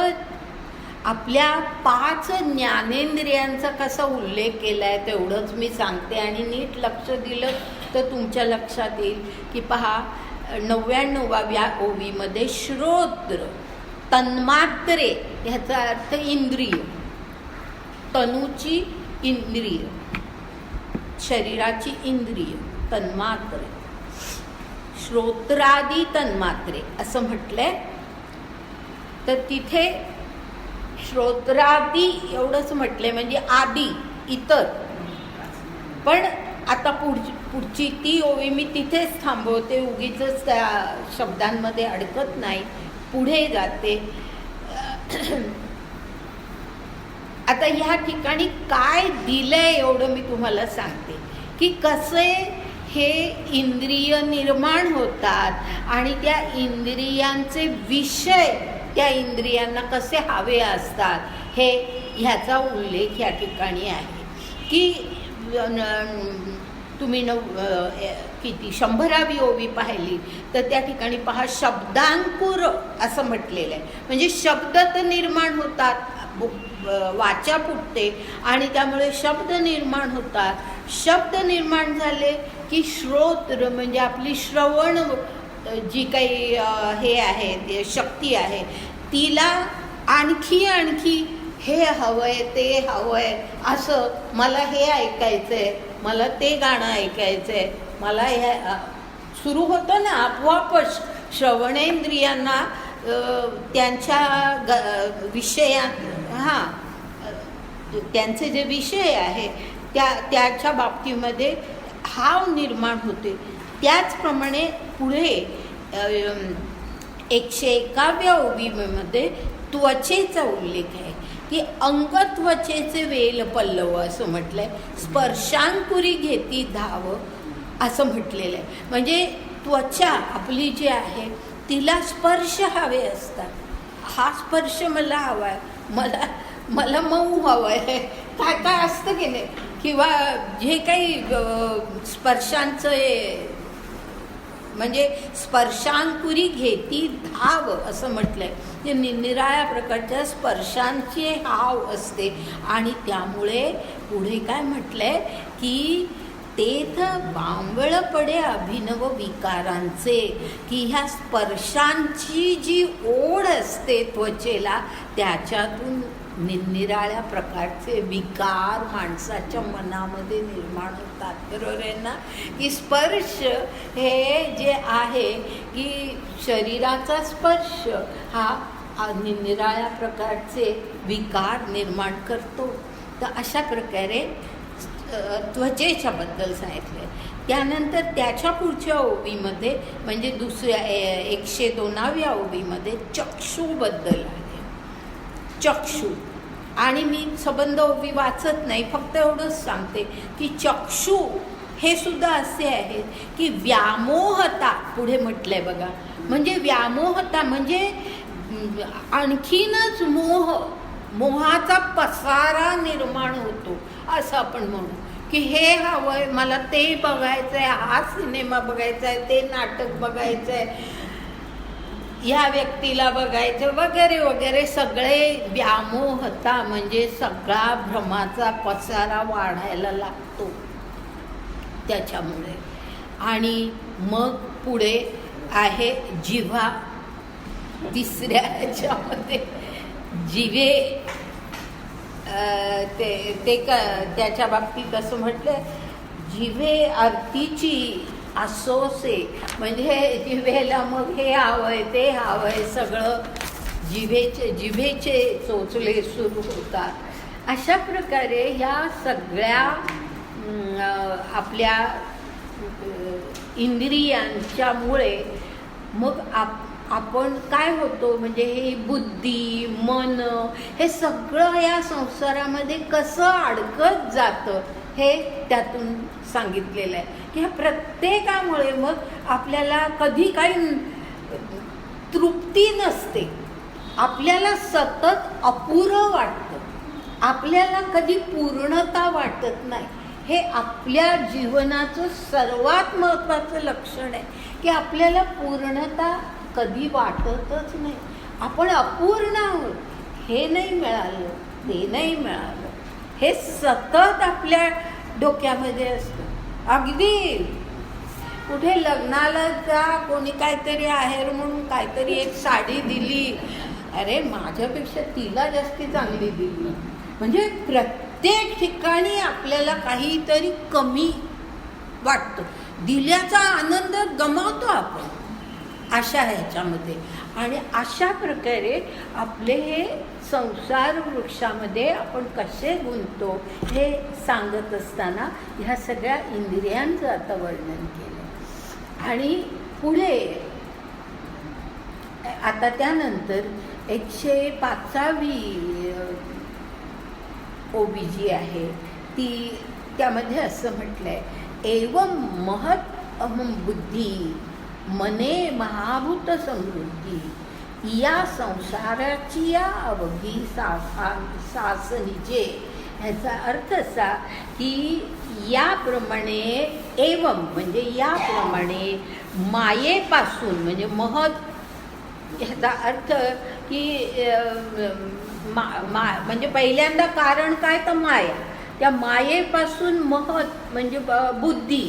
S1: आपल्या 5 ज्ञानेंद्रियांचा कसा उल्लेख केला आहे तेवढंच मी सांगते, आणि नीट लक्ष दिलं तर तुमच्या लक्षात येईल की पहा 99व्या ओवीमध्ये श्रोत्र तन्मात्रे ह्याचा अर्थ इंद्रिय, तनूची इंद्रिय, शरीराची इंद्रिय तन्मात्रे, श्रोत्रादी तन्मात्रे असं म्हटलंय. तर तिथे श्रोत्रादी एवढंच म्हटलंय म्हणजे आदी, इतर. पण आता पुढची ती ओवी मी तिथेच थांबवते, उगीच त्या शब्दांमध्ये अडकत नाही, पुढे जाते. आता ह्या ठिकाणी काय दिलंय एवढं मी तुम्हाला सांगते की कसे हे इंद्रिय निर्माण होतात आणि त्या इंद्रियांचे विषय त्या इंद्रियांना कसे हवे असतात, हे ह्याचा उल्लेख या ठिकाणी आहे. की तुम्ही किती 100वी ओवी पाहिली तर त्या ठिकाणी पहा शब्दांकुर असं म्हटलेलं आहे. म्हणजे शब्द तर निर्माण होतात, वाचा फुटते आणि त्यामुळे शब्द निर्माण होतात. शब्द निर्माण झाले की श्रोत्र म्हणजे आपली श्रवण जी काही हे आहे शक्ती आहे तिला आणखी हे हवंय ते हवंय, असं मला हे ऐकायचंय, मला ते गाणं ऐकायचंय, मला हे सुरू होतं ना आपोआपच श्रवणेंद्रियांना त्यांच्या विषयात त्यांचे जे विषय आहे त्याच्या बाबतीमध्ये हाव निर्माण होते. त्याचप्रमाणे पुढे 101व्या ओवीमध्ये त्वचेचा उल्लेख आहे की अंगत्वचेचे वेल पल्लव असं म्हटलंय. स्पर्शांकुरी घेती धाव असं म्हटलेलं आहे. म्हणजे त्वचा आपली जी आहे तिला स्पर्श हवे असतात. हा स्पर्श मला हवा आहे, मला मऊ हवं आहे, काय असतं की नाही, किंवा जे काही स्पर्शांचं म्हणजे स्पर्शांकुरी घेती धाव असं म्हटलंय. जे निरनिराळ्या प्रकारच्या स्पर्शांची हाव असते आणि त्यामुळे पुढे काय म्हटलंय की तेथ बांगळ पडे अभिनव विकारांचे, की ह्या स्पर्शांची जी ओढ असते त्वचेला त्याच्यातून निरनिराळ्या प्रकारचे विकार माणसाच्या मनामध्ये निर्माण होतात. बरोबर आहे ना, की स्पर्श हे जे आहे की शरीराचा स्पर्श हा निरनिराळ्या प्रकारचे विकार निर्माण करतो. तर अशा प्रकारे त्वचेच्या बद्दल सांगितले. त्यानंतर त्याच्या पुढच्या ओवीमध्ये म्हणजे दुसऱ्या 102व्या ओवीमध्ये चक्षुबद्दल आहे. चक्षु, आणि मी संबंध ओवी वाचत नाही, फक्त एवढंच सांगते की चक्षु हे सुद्धा असे आहेत की व्यामोहता पुढे म्हटलंय बघा. म्हणजे व्यामोहता म्हणजे आणखीनच मोहाचा पसारा निर्माण होतो असं आपण म्हणू की हे हवंय, मला ते बघायचंय, हा सिनेमा बघायचा आहे, ते नाटक बघायचं आहे, ह्या व्यक्तीला बघायचं वगैरे वगैरे. सगळे व्यामोहता म्हणजे सगळा भ्रमाचा पसारा वाढायला लागतो त्याच्यामुळे. आणि मग पुढे आहे जिव्हा. तिसऱ्या ह्याच्यामध्ये जिवे त्याच्या बाबतीत असं म्हटलं जिव्हे आरतीची असोसे, म्हणजे जिव्हेला मग हे हवंय ते हवंय, सगळं जिभेचे चोचले सुरू होतात. अशा प्रकारे ह्या सगळ्या आपल्या इंद्रियांच्यामुळे मग आपण काय होतो म्हणजे हे बुद्धी मन हे सगळं या संसारामध्ये कसं अडकत जातं हे त्यातून सांगितलेलं आहे की ह्या प्रत्येकामुळे मग आपल्याला कधी काही तृप्ती नसते, आपल्याला सतत अपुरं वाटतं, आपल्याला कधी पूर्णता वाटत नाही. हे आपल्या जीवनाचं सर्वात महत्त्वाचं लक्षण आहे की आपल्याला पूर्णता कधी वाटतच नाही. आपण अपूर्ण आहोत, हे नाही मिळालं, ते नाही मिळालं, हे सतत आपल्या डोक्यामध्ये असतं. अगदी कुठे लग्नाला जा, कोणी काहीतरी आहेर म्हणून काहीतरी एक साडी दिली, अरे माझ्यापेक्षा तिला जास्ती चांगली दिली, म्हणजे प्रत्येक ठिकाणी आपल्याला काहीतरी कमी वाटतं, दिल्याचा आनंद गमावतो आपण अशा ह्याच्यामध्ये. आणि अशा प्रकारे आपले हे संसार वृक्षामध्ये आपण कसे गुंततो हे सांगत असताना ह्या सगळ्या इंद्रियांचं आता वर्णन केलं. आणि पुढे आता त्यानंतर 105वी ओबी जी आहे ती त्यामध्ये असं म्हटलं आहे, एवं महत् अहम बुद्धी मने महाभूत समृद्धी, या संसाराची या अवघी सासनिजे. ह्याचा अर्थ असा की याप्रमाणे एवं म्हणजे याप्रमाणे मायेपासून म्हणजे महत्, ह्याचा अर्थ की म्हणजे पहिल्यांदा कारण काय तर माया, त्या मायेपासून महत् म्हणजे बुद्धी,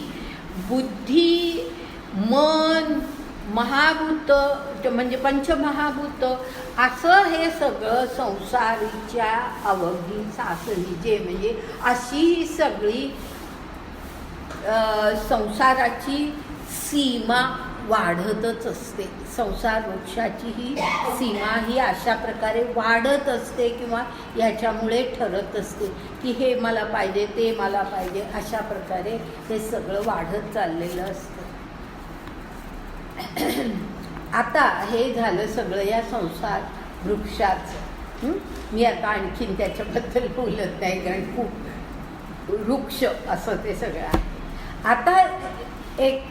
S1: बुद्धी मन महाभूत म्हणजे पंचमहाभूत, असं हे सगळं संसारीच्या अवघी सासरी जे म्हणजे अशी सगळी संसाराची सीमा वाढतच असते. संसार वृक्षाची ही सीमा ही अशा प्रकारे वाढत असते किंवा याच्यामुळे ठरत असते की हे मला पाहिजे, ते मला पाहिजे, अशा प्रकारे हे सगळं वाढत चाललेलं असतं. आता हे झालं सगळं या संसार वृक्षाचं. मी आता आणखीन त्याच्याबद्दल बोलत नाही कारण खूप वृक्ष असं ते सगळं आहे. आता एक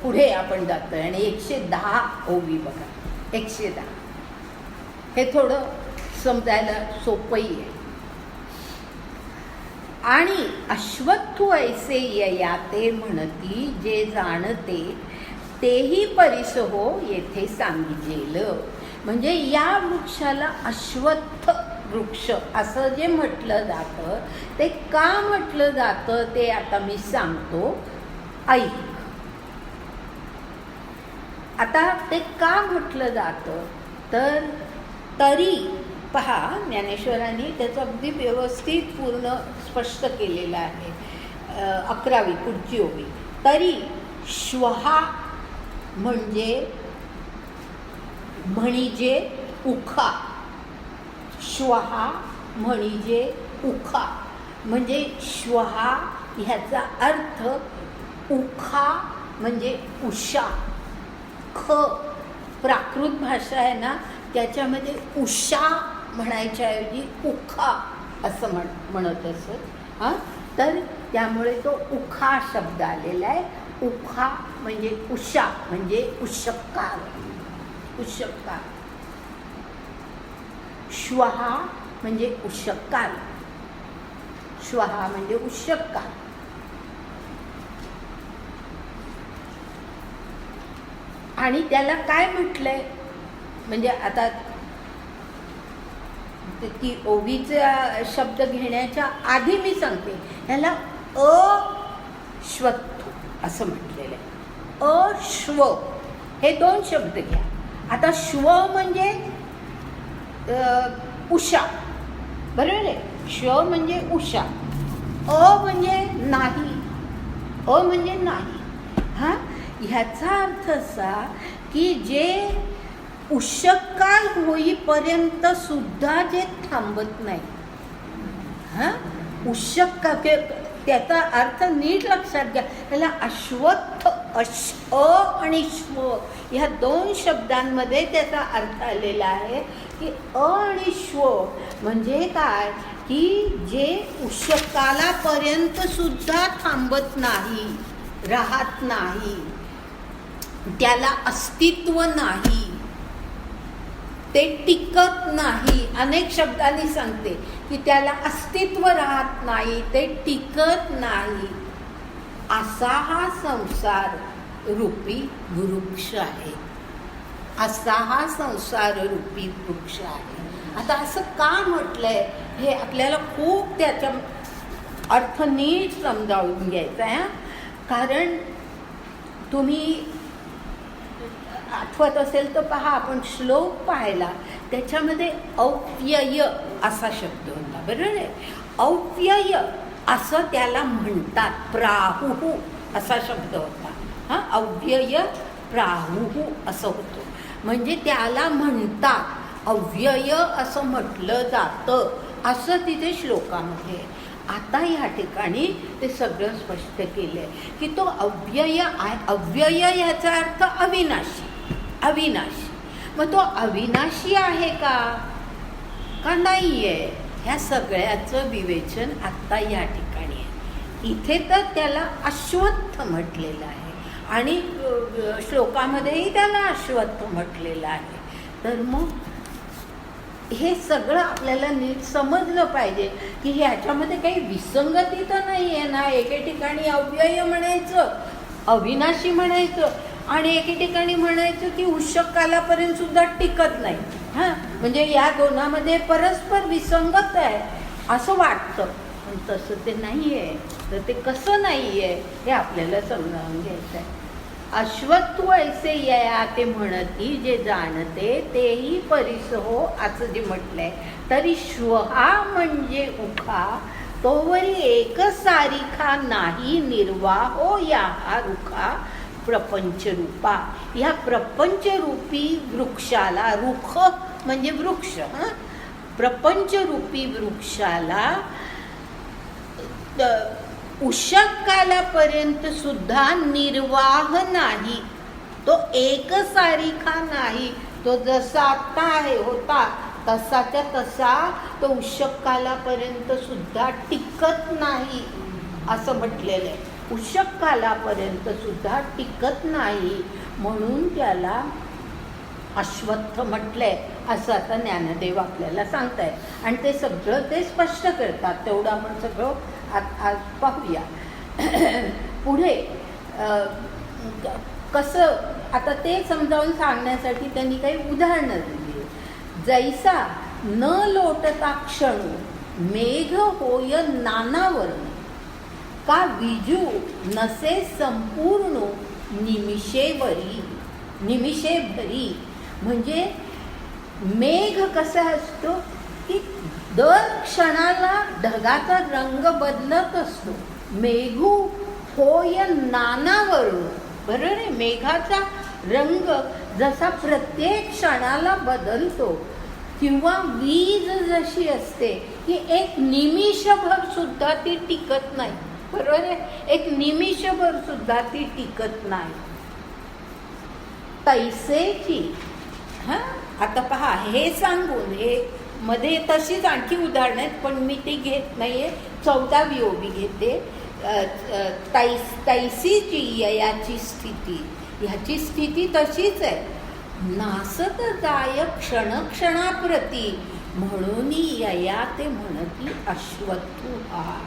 S1: पुढे आपण जातो आणि 110 ओवी बघा. 110 हे थोडं समजायला सोपंही आहे. आणि अश्वत्थु ऐसे ययाते म्हणती, जे जाणते तेही परिस हो येथे सांगितलेलं. म्हणजे या वृक्षाला अश्वत्थ वृक्ष असं जे म्हटलं जातं ते का म्हटलं जातं ते आता मी सांगतो, ऐक. आता ते का म्हटलं जातं तर तरी पहा, ज्ञानेश्वरांनी त्याचं अगदी व्यवस्थित पूर्ण स्पष्ट केलेलं आहे. 11वी पुढची ओवी. तरी श्वहा म्हणजे उखा, श्वहा म्हणजे उखा, म्हणजे श्वहा ह्याचा अर्थ उखा म्हणजे उषा. ख प्राकृत भाषा आहे ना, त्याच्यामध्ये उषा म्हणायच्या ऐवजी उखा असं म्हणत असत. तर त्यामुळे तो उखा शब्द आलेला आहे. उखा म्हणजे उषा म्हणजे उषक्कार, उषक्कार. श्वहा म्हणजे उषक्कार, श्वहा म्हणजे उषक्कार. आणि त्याला काय म्हटलंय म्हणजे आता ती ओवीचा शब्द घेण्याच्या आधी मी सांगते, ह्याला अश्वत्थु असं म्हटलेलं आहे. अश्व हे 2 शब्द घ्या. आता श्व म्हणजे उषा, बरोबर आहे. श्व म्हणजे उषा, म्हणजे नाही, म्हणजे नाही. ह्याचा अर्थ असा की जे उषक्काल होईपर्यंत सुद्धा जे थांबत नाही. उषक्का त्याचा अर्थ नीट लक्षात घ्या. त्याला अश्वत्थ अ आणि श्व ह्या दोन शब्दांमध्ये त्याचा अर्थ आलेला आहे की अ आणि श्व म्हणजे काय की जे उषकालापर्यंत सुद्धा थांबत नाही, राहत नाही, त्याला अस्तित्व नाही, ते टिकत नाही. अनेक शब्दांनी सांगते की त्याला अस्तित्व राहत नाही, ते टिकत नाही. असा हा संसार रूपी वृक्ष आहे. असा हा संसार रूपी वृक्ष आहे. आता असं का म्हटलंय हे आपल्याला खूप त्याचा अर्थ नीट समजावून घ्यायचा आहे. कारण तुम्ही आठवत असेल तर पहा, आपण श्लोक पाहिला त्याच्यामध्ये अव्यय असा शब्द होता, बरोबर आहे. अव्यय असं त्याला म्हणतात. प्राहुः असा शब्द होता. हां, अव्यय प्राहुः असं होतं. म्हणजे त्याला म्हणतात, अव्यय असं म्हटलं जातं असं तिथे श्लोकामध्ये. आता या ठिकाणी ते सगळं स्पष्ट केलं आहे की तो अव्यय आहे. अव्यय ह्याचा अर्थ अविनाशी. अविनाशी. मग तो अविनाशी आहे का नाही आहे, ह्या सगळ्याचं विवेचन आत्ता या ठिकाणी आहे. इथे तर त्याला अश्वत्थ म्हटलेलं आहे आणि श्लोकामध्येही त्याला अश्वत्थ म्हटलेलं आहे. तर मग हे सगळं आपल्याला नीट समजलं पाहिजे की ह्याच्यामध्ये काही विसंगती तर नाही आहे ना. एके ठिकाणी अव्यय म्हणायचं, अविनाशी म्हणायचं आणि एके ठिकाणी म्हणायचं की उषक कालापर्यंत सुद्धा टिकत नाही. हां, म्हणजे या दोनामध्ये परस्पर विसंगत आहे असं वाटतं, पण तसं ते नाही आहे. तर ते कसं नाही आहे हे आपल्याला समजावून घ्यायचं आहे. अश्वत्व ऐसे यया ते म्हणती जे जाणते तेही परिस हो असं जे म्हटलंय. तरी श्वहा म्हणजे उखा तोवरी एक सारिखा नाही निर्वाहो या हा रुखा प्रपंचरूपा. ह्या प्रपंचरूपी वृक्षाला, रुख म्हणजे वृक्ष, प्रपंचरूपी वृक्षाला उषक कालापर्यंत सुद्धा निर्वाह नाही. तो एकसारिखा नाही. तो जसा आत्ता आहे होता तसाच्या तसा तो उषक कालापर्यंत सुद्धा टिकत नाही असं म्हटलेलं आहे. उषक कालापर्यंत सुद्धा टिकत नाही म्हणून त्याला अश्वत्थ म्हटलंय असं आता ज्ञानदेव आपल्याला सांगतायत आणि ते सगळं ते स्पष्ट करतात. तेवढं आपण सगळं आज पाहूया. पुढे कसं आता ते समजावून सांगण्यासाठी त्यांनी काही उदाहरणं दिली. जैसा न लोटता क्षणू मेघ होय नानावर्ण का विजू नसे संपूर्ण निमिषेवरी निमिषेभरी. म्हणजे मेघ कसा असतो की दर क्षणाला ढगाचा रंग बदलत असतो. मेघू होय नानावर्ण, बरोबर आहे. मेघाचा रंग जसा प्रत्येक क्षणाला बदलतो किंवा वीज जशी असते की एक निमिषभर सुद्धा ती टिकत नाही, बरोबर आहे. एक निमिषभर सुद्धा ती टिकत नाही. तैसेची आता पहा, हे सांगून हे मध्ये तशीच आणखी उदाहरणं आहेत पण मी ती घेत नाही आहे. 14वी ओवी घेते. तैसीची ययाची स्थिती, ह्याची स्थिती तशीच आहे. नासत जाय क्षणक्षणाप्रती म्हणून यया ते म्हणती अश्वत्थू हा.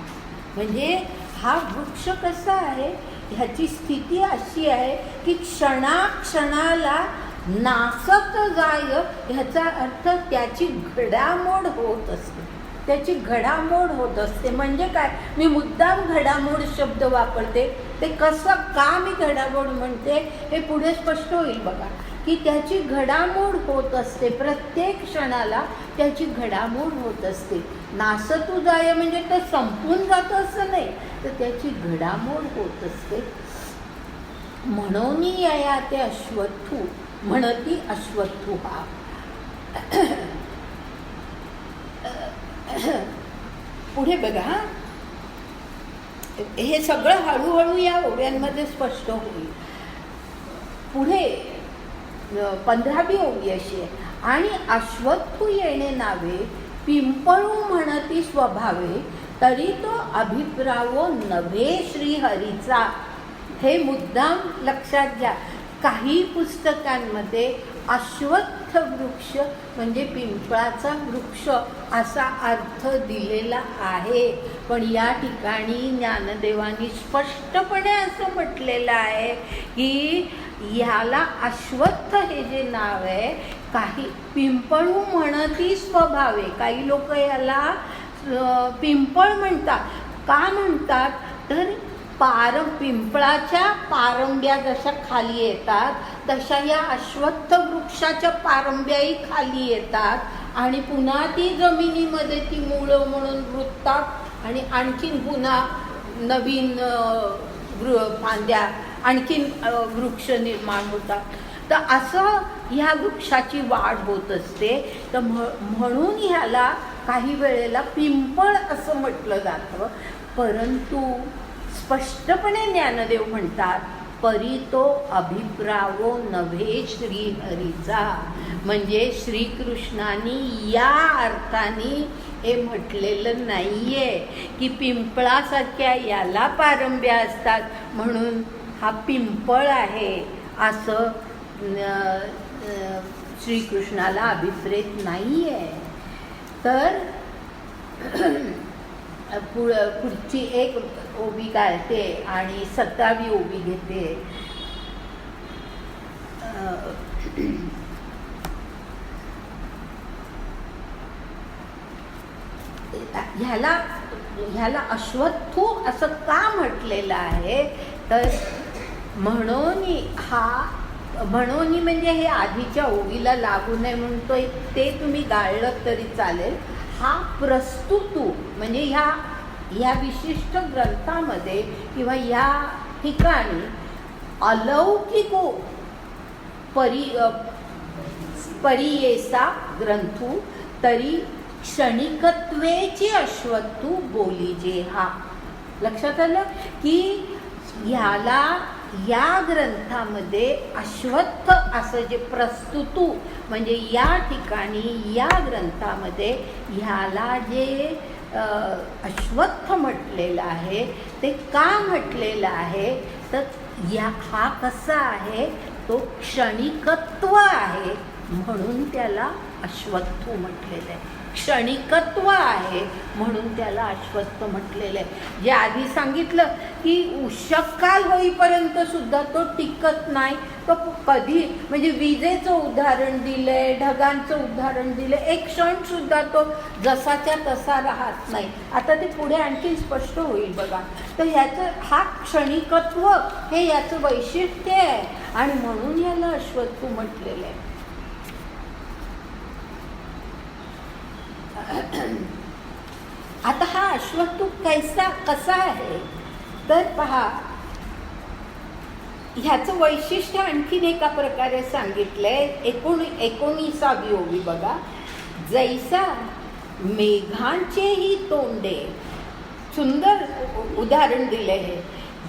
S1: म्हणजे हा वृक्ष कसा आहे, ह्याची स्थिती अशी आहे की क्षणाक्षणाला नासत जाय. ह्याचा अर्थ त्याची घडामोड होत असते, त्याची घडामोड होत असते. म्हणजे काय, मी मुद्दाम घडामोड शब्द वापरते. ते कसं का मी घडामोड म्हणते हे पुढे स्पष्ट होईल बघा. की त्याची घडामोड होत असते, प्रत्येक क्षणाला त्याची घडामोड होत असते. नासतू जाय म्हणजे ते संपून जातं असं नाही, तर त्याची घडामोड होत असते. म्हणून या ते अश्वत्थू म्हणती अश्वत्थू हा. पुढे बघा, हे सगळं हळूहळू या ओव्यांमध्ये स्पष्ट होईल. पुढे 15वी ओवी अशी आहे, आणि अश्वत्थू येणे नावे पिंपळू म्हणती स्वभावे, तरी तो अभिप्रावो नव्हे श्रीहरीचा. हे मुद्दाम लक्षात घ्या. काही पुस्तकांमध्ये अश्वत्थ वृक्ष म्हणजे पिंपळाचा वृक्ष असा अर्थ दिलेला आहे, पण या ठिकाणी ज्ञानदेवांनी स्पष्टपणे असं म्हटलेलं आहे की ह्याला अश्वत्थ हे जे नाव आहे, काही पिंपळू म्हणती स्वभावे, काही लोक याला पिंपळ म्हणतात. का म्हणतात तर पिंपळाच्या पारंब्या जशा खाली येतात तशा या अश्वत्थ वृक्षाच्या पारंब्याही खाली येतात, आणि पुन्हा ती जमिनीमध्ये ती मुळं म्हणून रुततात, आणि आणखीन पुन्हा नवीन फांद्या आणखीन वृक्ष निर्माण होतात. तर असं ह्या वृक्षाची वाढ होत असते. तर म्हणून ह्याला काही वेळेला पिंपळ असं म्हटलं जातं. परंतु स्पष्टपणे ज्ञानदेव म्हणतात परी तो अभिप्रावो नव्हे श्रीहरीचा, म्हणजे श्रीकृष्णाने या अर्थाने हे म्हटलेलं नाही आहे की पिंपळासारख्या याला पारंब्या असतात म्हणून हा पिंपळ आहे, असं श्रीकृष्णाला अभिप्रेत नाही आहे. तर पुढची एक ओवी काढते आणि 17वी ओवी घेते. ह्याला अश्वत्थू असं का म्हटलेलं आहे तर म्हणून म्हणजे हे आधीच्या ओवीला लागू नये म्हणून ते तुम्ही गाळलं तरी चालेल. हा प्रस्तुतू म्हणजे ह्या विशिष्ट ग्रंथामध्ये किंवा या ठिकाणी अलौकिक परियेसा ग्रंथू तरी क्षणिकत्वेची अश्वत्थू बोलीजे. हा लक्षात आलं की ह्याला या ग्रंथामध्ये अश्वत्थ असं जे प्रस्तुतू म्हणजे या ठिकाणी या ग्रंथामध्ये ह्याला जे अश्वत्थ म्हटलेलं आहे ते का म्हटलेलं आहे तर हा कसा आहे तो क्षणिकत्व आहे म्हणून त्याला अश्वत्थ म्हटलेलं आहे. क्षणिकत्व आहे म्हणून त्याला अश्वत्थ म्हटलेलं आहे. जे आधी सांगितलं की उषःकाल होईपर्यंत सुद्धा तो टिकत नाही, तो कधी म्हणजे विजेचं उदाहरण दिलंय, ढगांचं उदाहरण दिलंय, एक क्षण सुद्धा तो जसाच्या तसा राहत नाही. आता ते पुढे आणखी स्पष्ट होईल बघा. तर ह्याचं हा क्षणिकत्व हे याचं वैशिष्ट्य आहे आणि म्हणून याला अश्वत्थ म्हटलेलं आहे. आता हा अश्वत्थ कसा आहे तर पहा, ह्याचं वैशिष्ट्य आणखीन एका प्रकारे सांगितलंय. 19वी ओवी बघा. जैसा मेघांचेही तोंडे, सुंदर उदाहरण दिले आहे.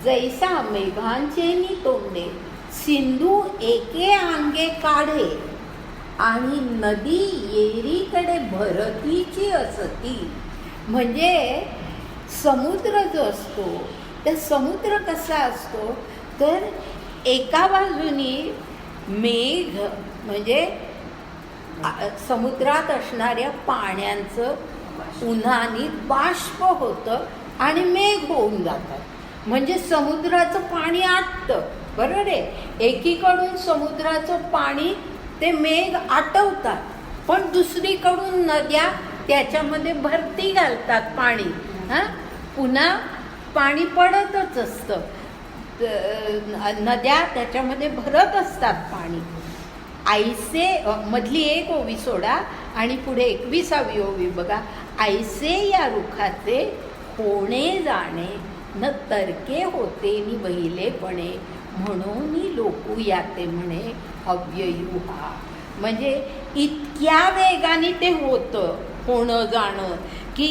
S1: जैसा मेघांचेही तोंडे सिंधू एके अंगे काढे आणि नदी येरीकडे भरतीची असती. म्हणजे समुद्र जो असतो तर समुद्र कसा असतो तर एका बाजूनी मेघ म्हणजे समुद्रात असणाऱ्या पाण्याचं उन्हाने बाष्प होतं आणि मेघ होऊन जातात. म्हणजे समुद्राचं पाणी आटतं, बरोबर आहे. एकीकडून समुद्राचं पाणी ते मेघ आटवतात, पण दुसरीकडून नद्या त्याच्यामध्ये भरती घालतात पाणी. पुन्हा पाणी पडतच असतं, नद्या त्याच्यामध्ये भरत असतात पाणी. ऐसे मधली एक ओवी सोडा आणि पुढे 21वी ओवी बघा. ऐसे या रुखाचे होणे जाणे न तर्के होते नि बहिलेपणे म्हणून लोकू याते म्हणे अव्ययू हा. म्हणजे इतक्या वेगाने ते होतं होणं जाणं की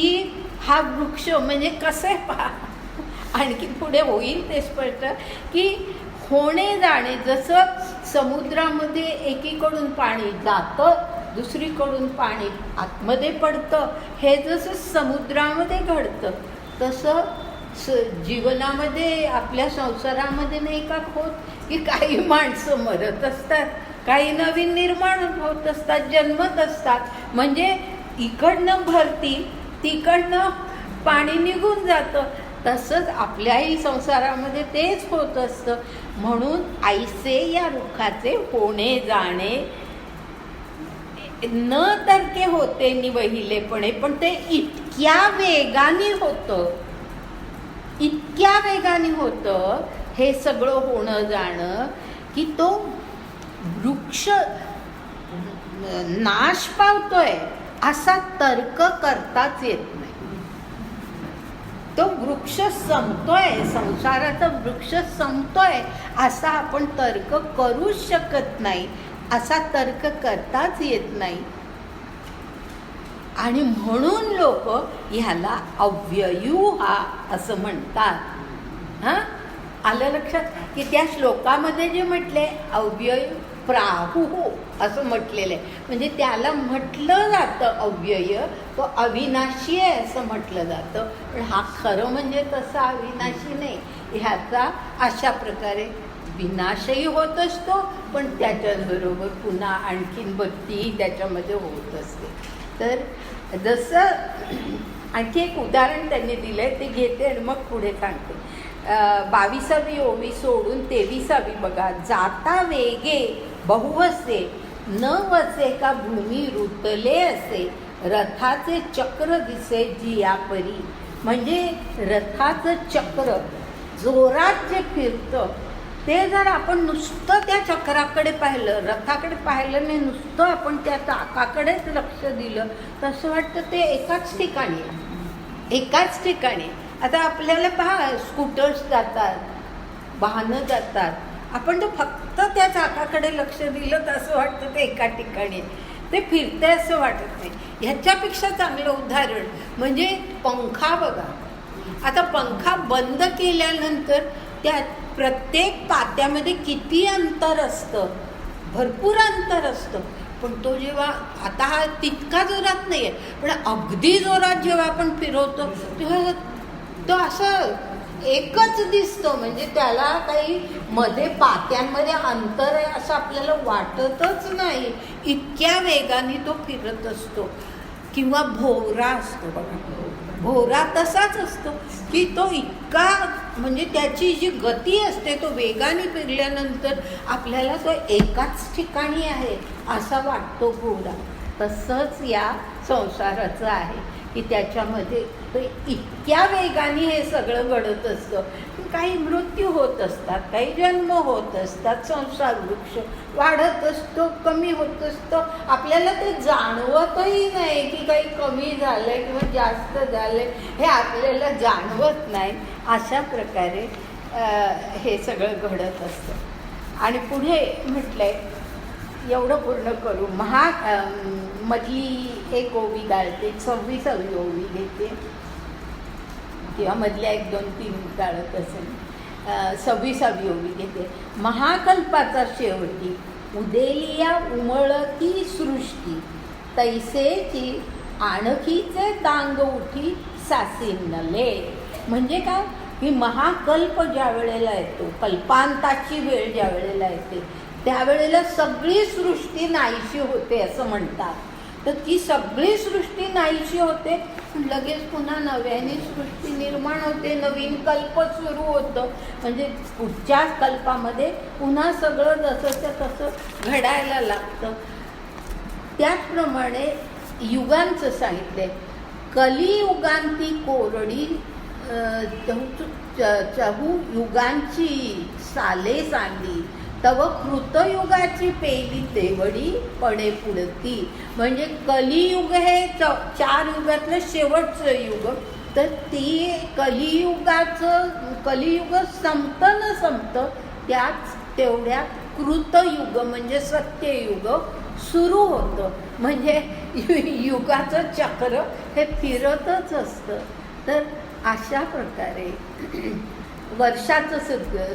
S1: हा वृक्ष म्हणजे कसं आहे पहा. आणखी पुढे होईल ते स्पष्ट की होणे जाणे, जसं समुद्रामध्ये एकीकडून पाणी जातं दुसरीकडून पाणी आतमध्ये पडतं, हे जसं समुद्रामध्ये घडतं तसं जीवनामध्ये आपल्या संसारामध्ये नाही का होत की काही माणसं मरत असतात, काही नवीन निर्माण होत असतात, जन्मत असतात. म्हणजे इकडनं भरती तिकडनं पाणी निघून जातं. तसंच आपल्याही संसारामध्ये तेच होत असतं. म्हणून ऐसे या रुखाचे होणे जाणे न तरके होते निवहिलेपणे, पण ते इतक्या वेगाने होतं, इतक्या वेगाने होतं हे सगळं होणं जाणं की तो वृक्ष नाश पावतोय असा तर्क करताच येत नाही. तो वृक्ष संपतोय, संसाराचा वृक्ष संपतोय असा आपण तर्क करूच शकत नाही, असा तर्क करताच येत नाही. आणि म्हणून लोक ह्याला अव्ययूहा असं म्हणतात. हां, आलं लक्षात की त्या श्लोकामध्ये जे म्हटले अव्यय प्राहुः असं म्हटलेलं आहे, म्हणजे त्याला म्हटलं जातं अव्यय, तो अविनाशी आहे असं म्हटलं जातं. पण हा खरं म्हणजे तसा अविनाशी नाही. ह्याचा अशा प्रकारे विनाशही होत असतो, पण त्याच्याबरोबर पुन्हा आणखीन भक्तीही त्याच्यामध्ये होत असते. तर जसं आणखी एक उदाहरण त्यांनी दिलं आहे ते घेते आणि मग पुढे सांगते. 22वी ओवी सोडून 23वी बघा. जाता वेगे बहुवसे न वसे का भूमी रुतले असे, रथाचे चक्र दिसे जियापरी. म्हणजे रथाचं चक्र जोरात जे फिरतं ते जर आपण नुसतं त्या चक्राकडे पाहिलं, रथाकडे पाहिलं नाही, नुसतं आपण त्या चाकाकडेच लक्ष दिलं तसं वाटतं ते एकाच ठिकाणी आहे, एकाच ठिकाणी. आता आपल्याला पहा, स्कूटर्स जातात, वाहनं जातात, आपण तो फक्त त्या चाकाकडे लक्ष दिलं तर असं वाटतं ते एका ठिकाणी ते फिरते असं वाटत नाही. ह्याच्यापेक्षा चांगलं उदाहरण म्हणजे पंखा बघा. आता पंखा बंद केल्यानंतर त्या प्रत्येक पात्यामध्ये किती अंतर असतं, भरपूर अंतर असतं. पण तो जेव्हा आता हा तितका जोरात नाही आहे, पण अगदी जोरात जेव्हा आपण फिरवतो तेव्हा तो असं एकच दिसतो. म्हणजे त्याला काही मध्ये पात्यांमध्ये अंतर आहे असं आपल्याला वाटतच नाही, इतक्या वेगाने तो फिरत असतो. किंवा भोवरा असतो बघा, भोवरा तसाच असतो की तो इतका, म्हणजे त्याची जी गती असते तो वेगाने फिरल्यानंतर आपल्याला तो एकाच ठिकाणी आहे असा वाटतो भोवरा. तसंच या संसाराचं आहे की त्याच्यामध्ये तो इतक्या वेगाने हे सगळं घडत असतं. काही मृत्यू होत असतात, काही जन्म होत असतात, संसार वृक्ष वाढत असतो, कमी होत असतो. आपल्याला ते जाणवतही नाही की काही कमी झालंय किंवा जास्त झालंय, हे आपल्याला जाणवत नाही. अशा प्रकारे हे सगळं घडत असतं. आणि पुढे म्हटलंय, एवढं पूर्ण करू. मधली एक ओवी गाळते, 26वी ओवी घेते किंवा मधल्या 1, 2, 3 गाळत असेल. 26वी ओवी घेते. महाकल्पाचा शेवटी उदेलिया उमळती सृष्टी, तैसेची आणखीचे तांग उठी सासिन्नले. म्हणजे काय की महाकल्प ज्या वेळेला येतो, कल्पांताची वेळ ज्या वेळेला येते त्यावेळेला सगळी सृष्टी नाहीशी होते असं म्हणतात. तर ती सगळी सृष्टी नाहीशी होते, लगेच पुन्हा नव्याने सृष्टी निर्माण होते, नवीन कल्प सुरू होतं. म्हणजे पुढच्या कल्पामध्ये पुन्हा सगळं जसंच्या तसं घडायला लागतं. त्याचप्रमाणे युगांचं सांगितलंय. कलियुगांती कोरडी चहू युगांची साले सांडी, तव कृतयुगाची पेली तेवढी पडे पुढती. म्हणजे कलियुग हे 4 युगातलं शेवटचं युग. तर ती कलियुग संपतं न संपतं त्याच तेवढ्यात कृतयुग म्हणजे सत्ययुग सुरू होतं. म्हणजे युगाचं चक्र हे फिरतच असतं. तर अशा प्रकारे वर्षाचं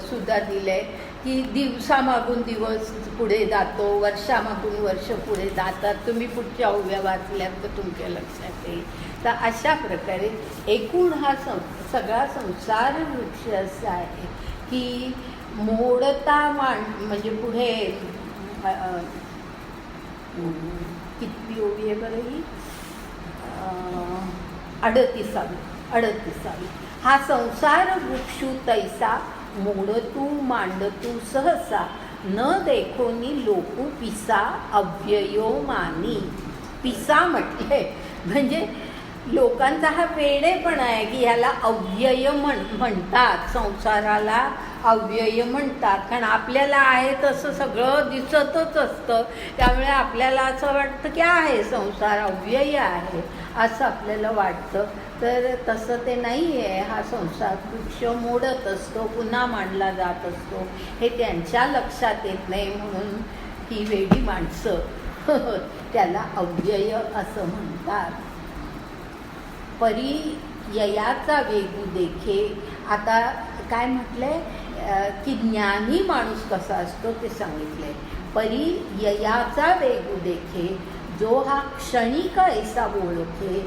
S1: सुद्धा दिलं आहे की दिवसामागून दिवस पुढे जातो, वर्षामागून वर्ष पुढे जातात. तुम्ही पुढच्या ओव्या वाचल्यात तर तुमच्या लक्षात येईल. तर अशा प्रकारे एकूण हा सगळा संसार वृक्ष असा आहे की मोडता म्हणजे पुढे किती ओवी आहे बरं ही 38वी. हा संसार वृक्षू तैसा मोडतू मांडतू सहसा न देखोनी लोकू पिसा अव्ययो मानी. पिसा म्हटले म्हणजे लोकांचा हा वेडेपणा आहे की ह्याला अव्यय म्हणतात, संसाराला अव्यय म्हणतात. कारण आपल्याला आहे तसं सगळं दिसतच असतं, त्यामुळे आपल्याला असं वाटतं की आहे संसार अव्यय आहे असं आपल्याला वाटतं. तर तसं ते नाही आहे. हा संसार वृक्ष मोडत असतो, पुन्हा मांडला जात असतो. हे त्यांच्या लक्षात येत नाही म्हणून ही वेडी माणसं त्याला अव्यय असं म्हणतात. परिययाचा वेगू देखे. आता काय म्हटलंय की ज्ञानी माणूस कसा असतो ते सांगितलंय. परिययाचा वेगू देखे जो हा क्षणिक ऐसा ओळखे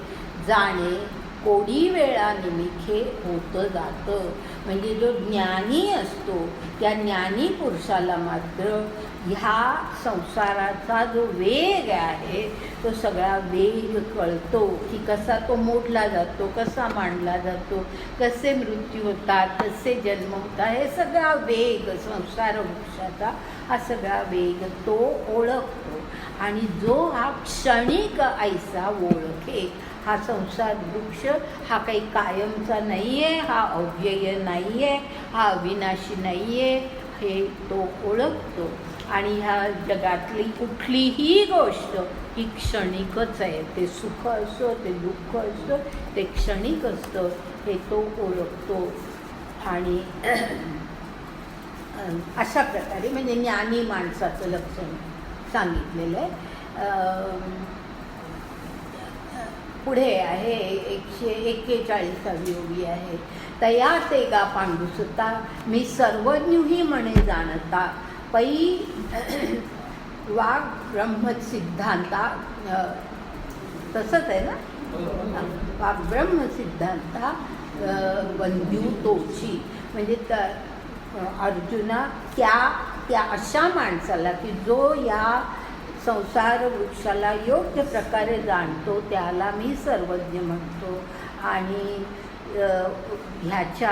S1: जाणे कोडी वेळा निमिखे होतं जातं. म्हणजे जो ज्ञानी असतो त्या ज्ञानी पुरुषाला मात्र ह्या संसाराचा जो वेग आहे तो सगळा वेग कळतो की कसा तो मोडला जातो, कसा मांडला जातो, कसे मृत्यू होतात, कसे जन्म होतात. हे सगळा वेग संसार वृक्षाचा हा सगळा वेग तो ओळखतो. आणि जो हा क्षणिक ऐसा ओळखे. हा संसार वृक्ष हा काही कायमचा नाही आहे, हा अव्यय नाही आहे, हा अविनाशी नाही आहे हे तो ओळखतो. आणि ह्या जगातली कुठलीही गोष्ट ही क्षणिकच आहे. ते सुख असो, ते दुःख असो, ते क्षणिक असतं हे तो ओळखतो. आणि अशा प्रकारे म्हणजे ज्ञानी माणसाचं लक्षण सांगितलेलं आहे. पुढे आहे 141वी ओवी आहे. तया ते गा पांडुसुता मी सर्वज्ञही म्हणे जाणता पै वाग ब्रह्म सिद्धांता. तसंच आहे ना, वाग ब्रह्म सिद्धांता वंद्यू तोची. म्हणजे अर्जुना त्या अशा माणसाला की जो या संसार वृक्षाला योग्य प्रकारे जाणतो त्याला मी सर्वज्ञ म्हणतो. आणि ह्याच्या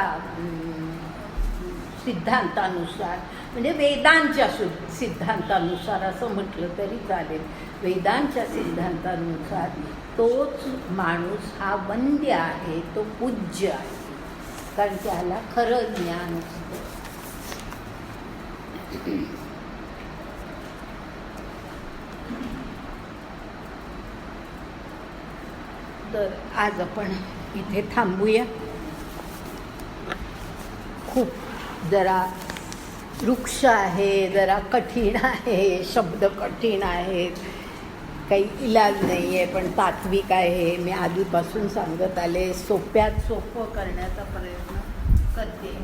S1: सिद्धांतानुसार म्हणजे वेदांच्या सिद्धांतानुसार असं म्हटलं तरी चालेल. वेदांच्या सिद्धांतानुसार तोच माणूस हा वंद्य आहे, तो पूज्य आहे, कारण त्याला खरं ज्ञान असतं. तर आज आपण इथे थांबूया. खूप जरा वृक्ष आहे, जरा कठीण आहे, शब्द कठीण आहेत, काही इलाज नाही आहे, पण तात्विक आहे. मी आधीपासून सांगत आले, सोप्यात सोपं करण्याचा प्रयत्न करते.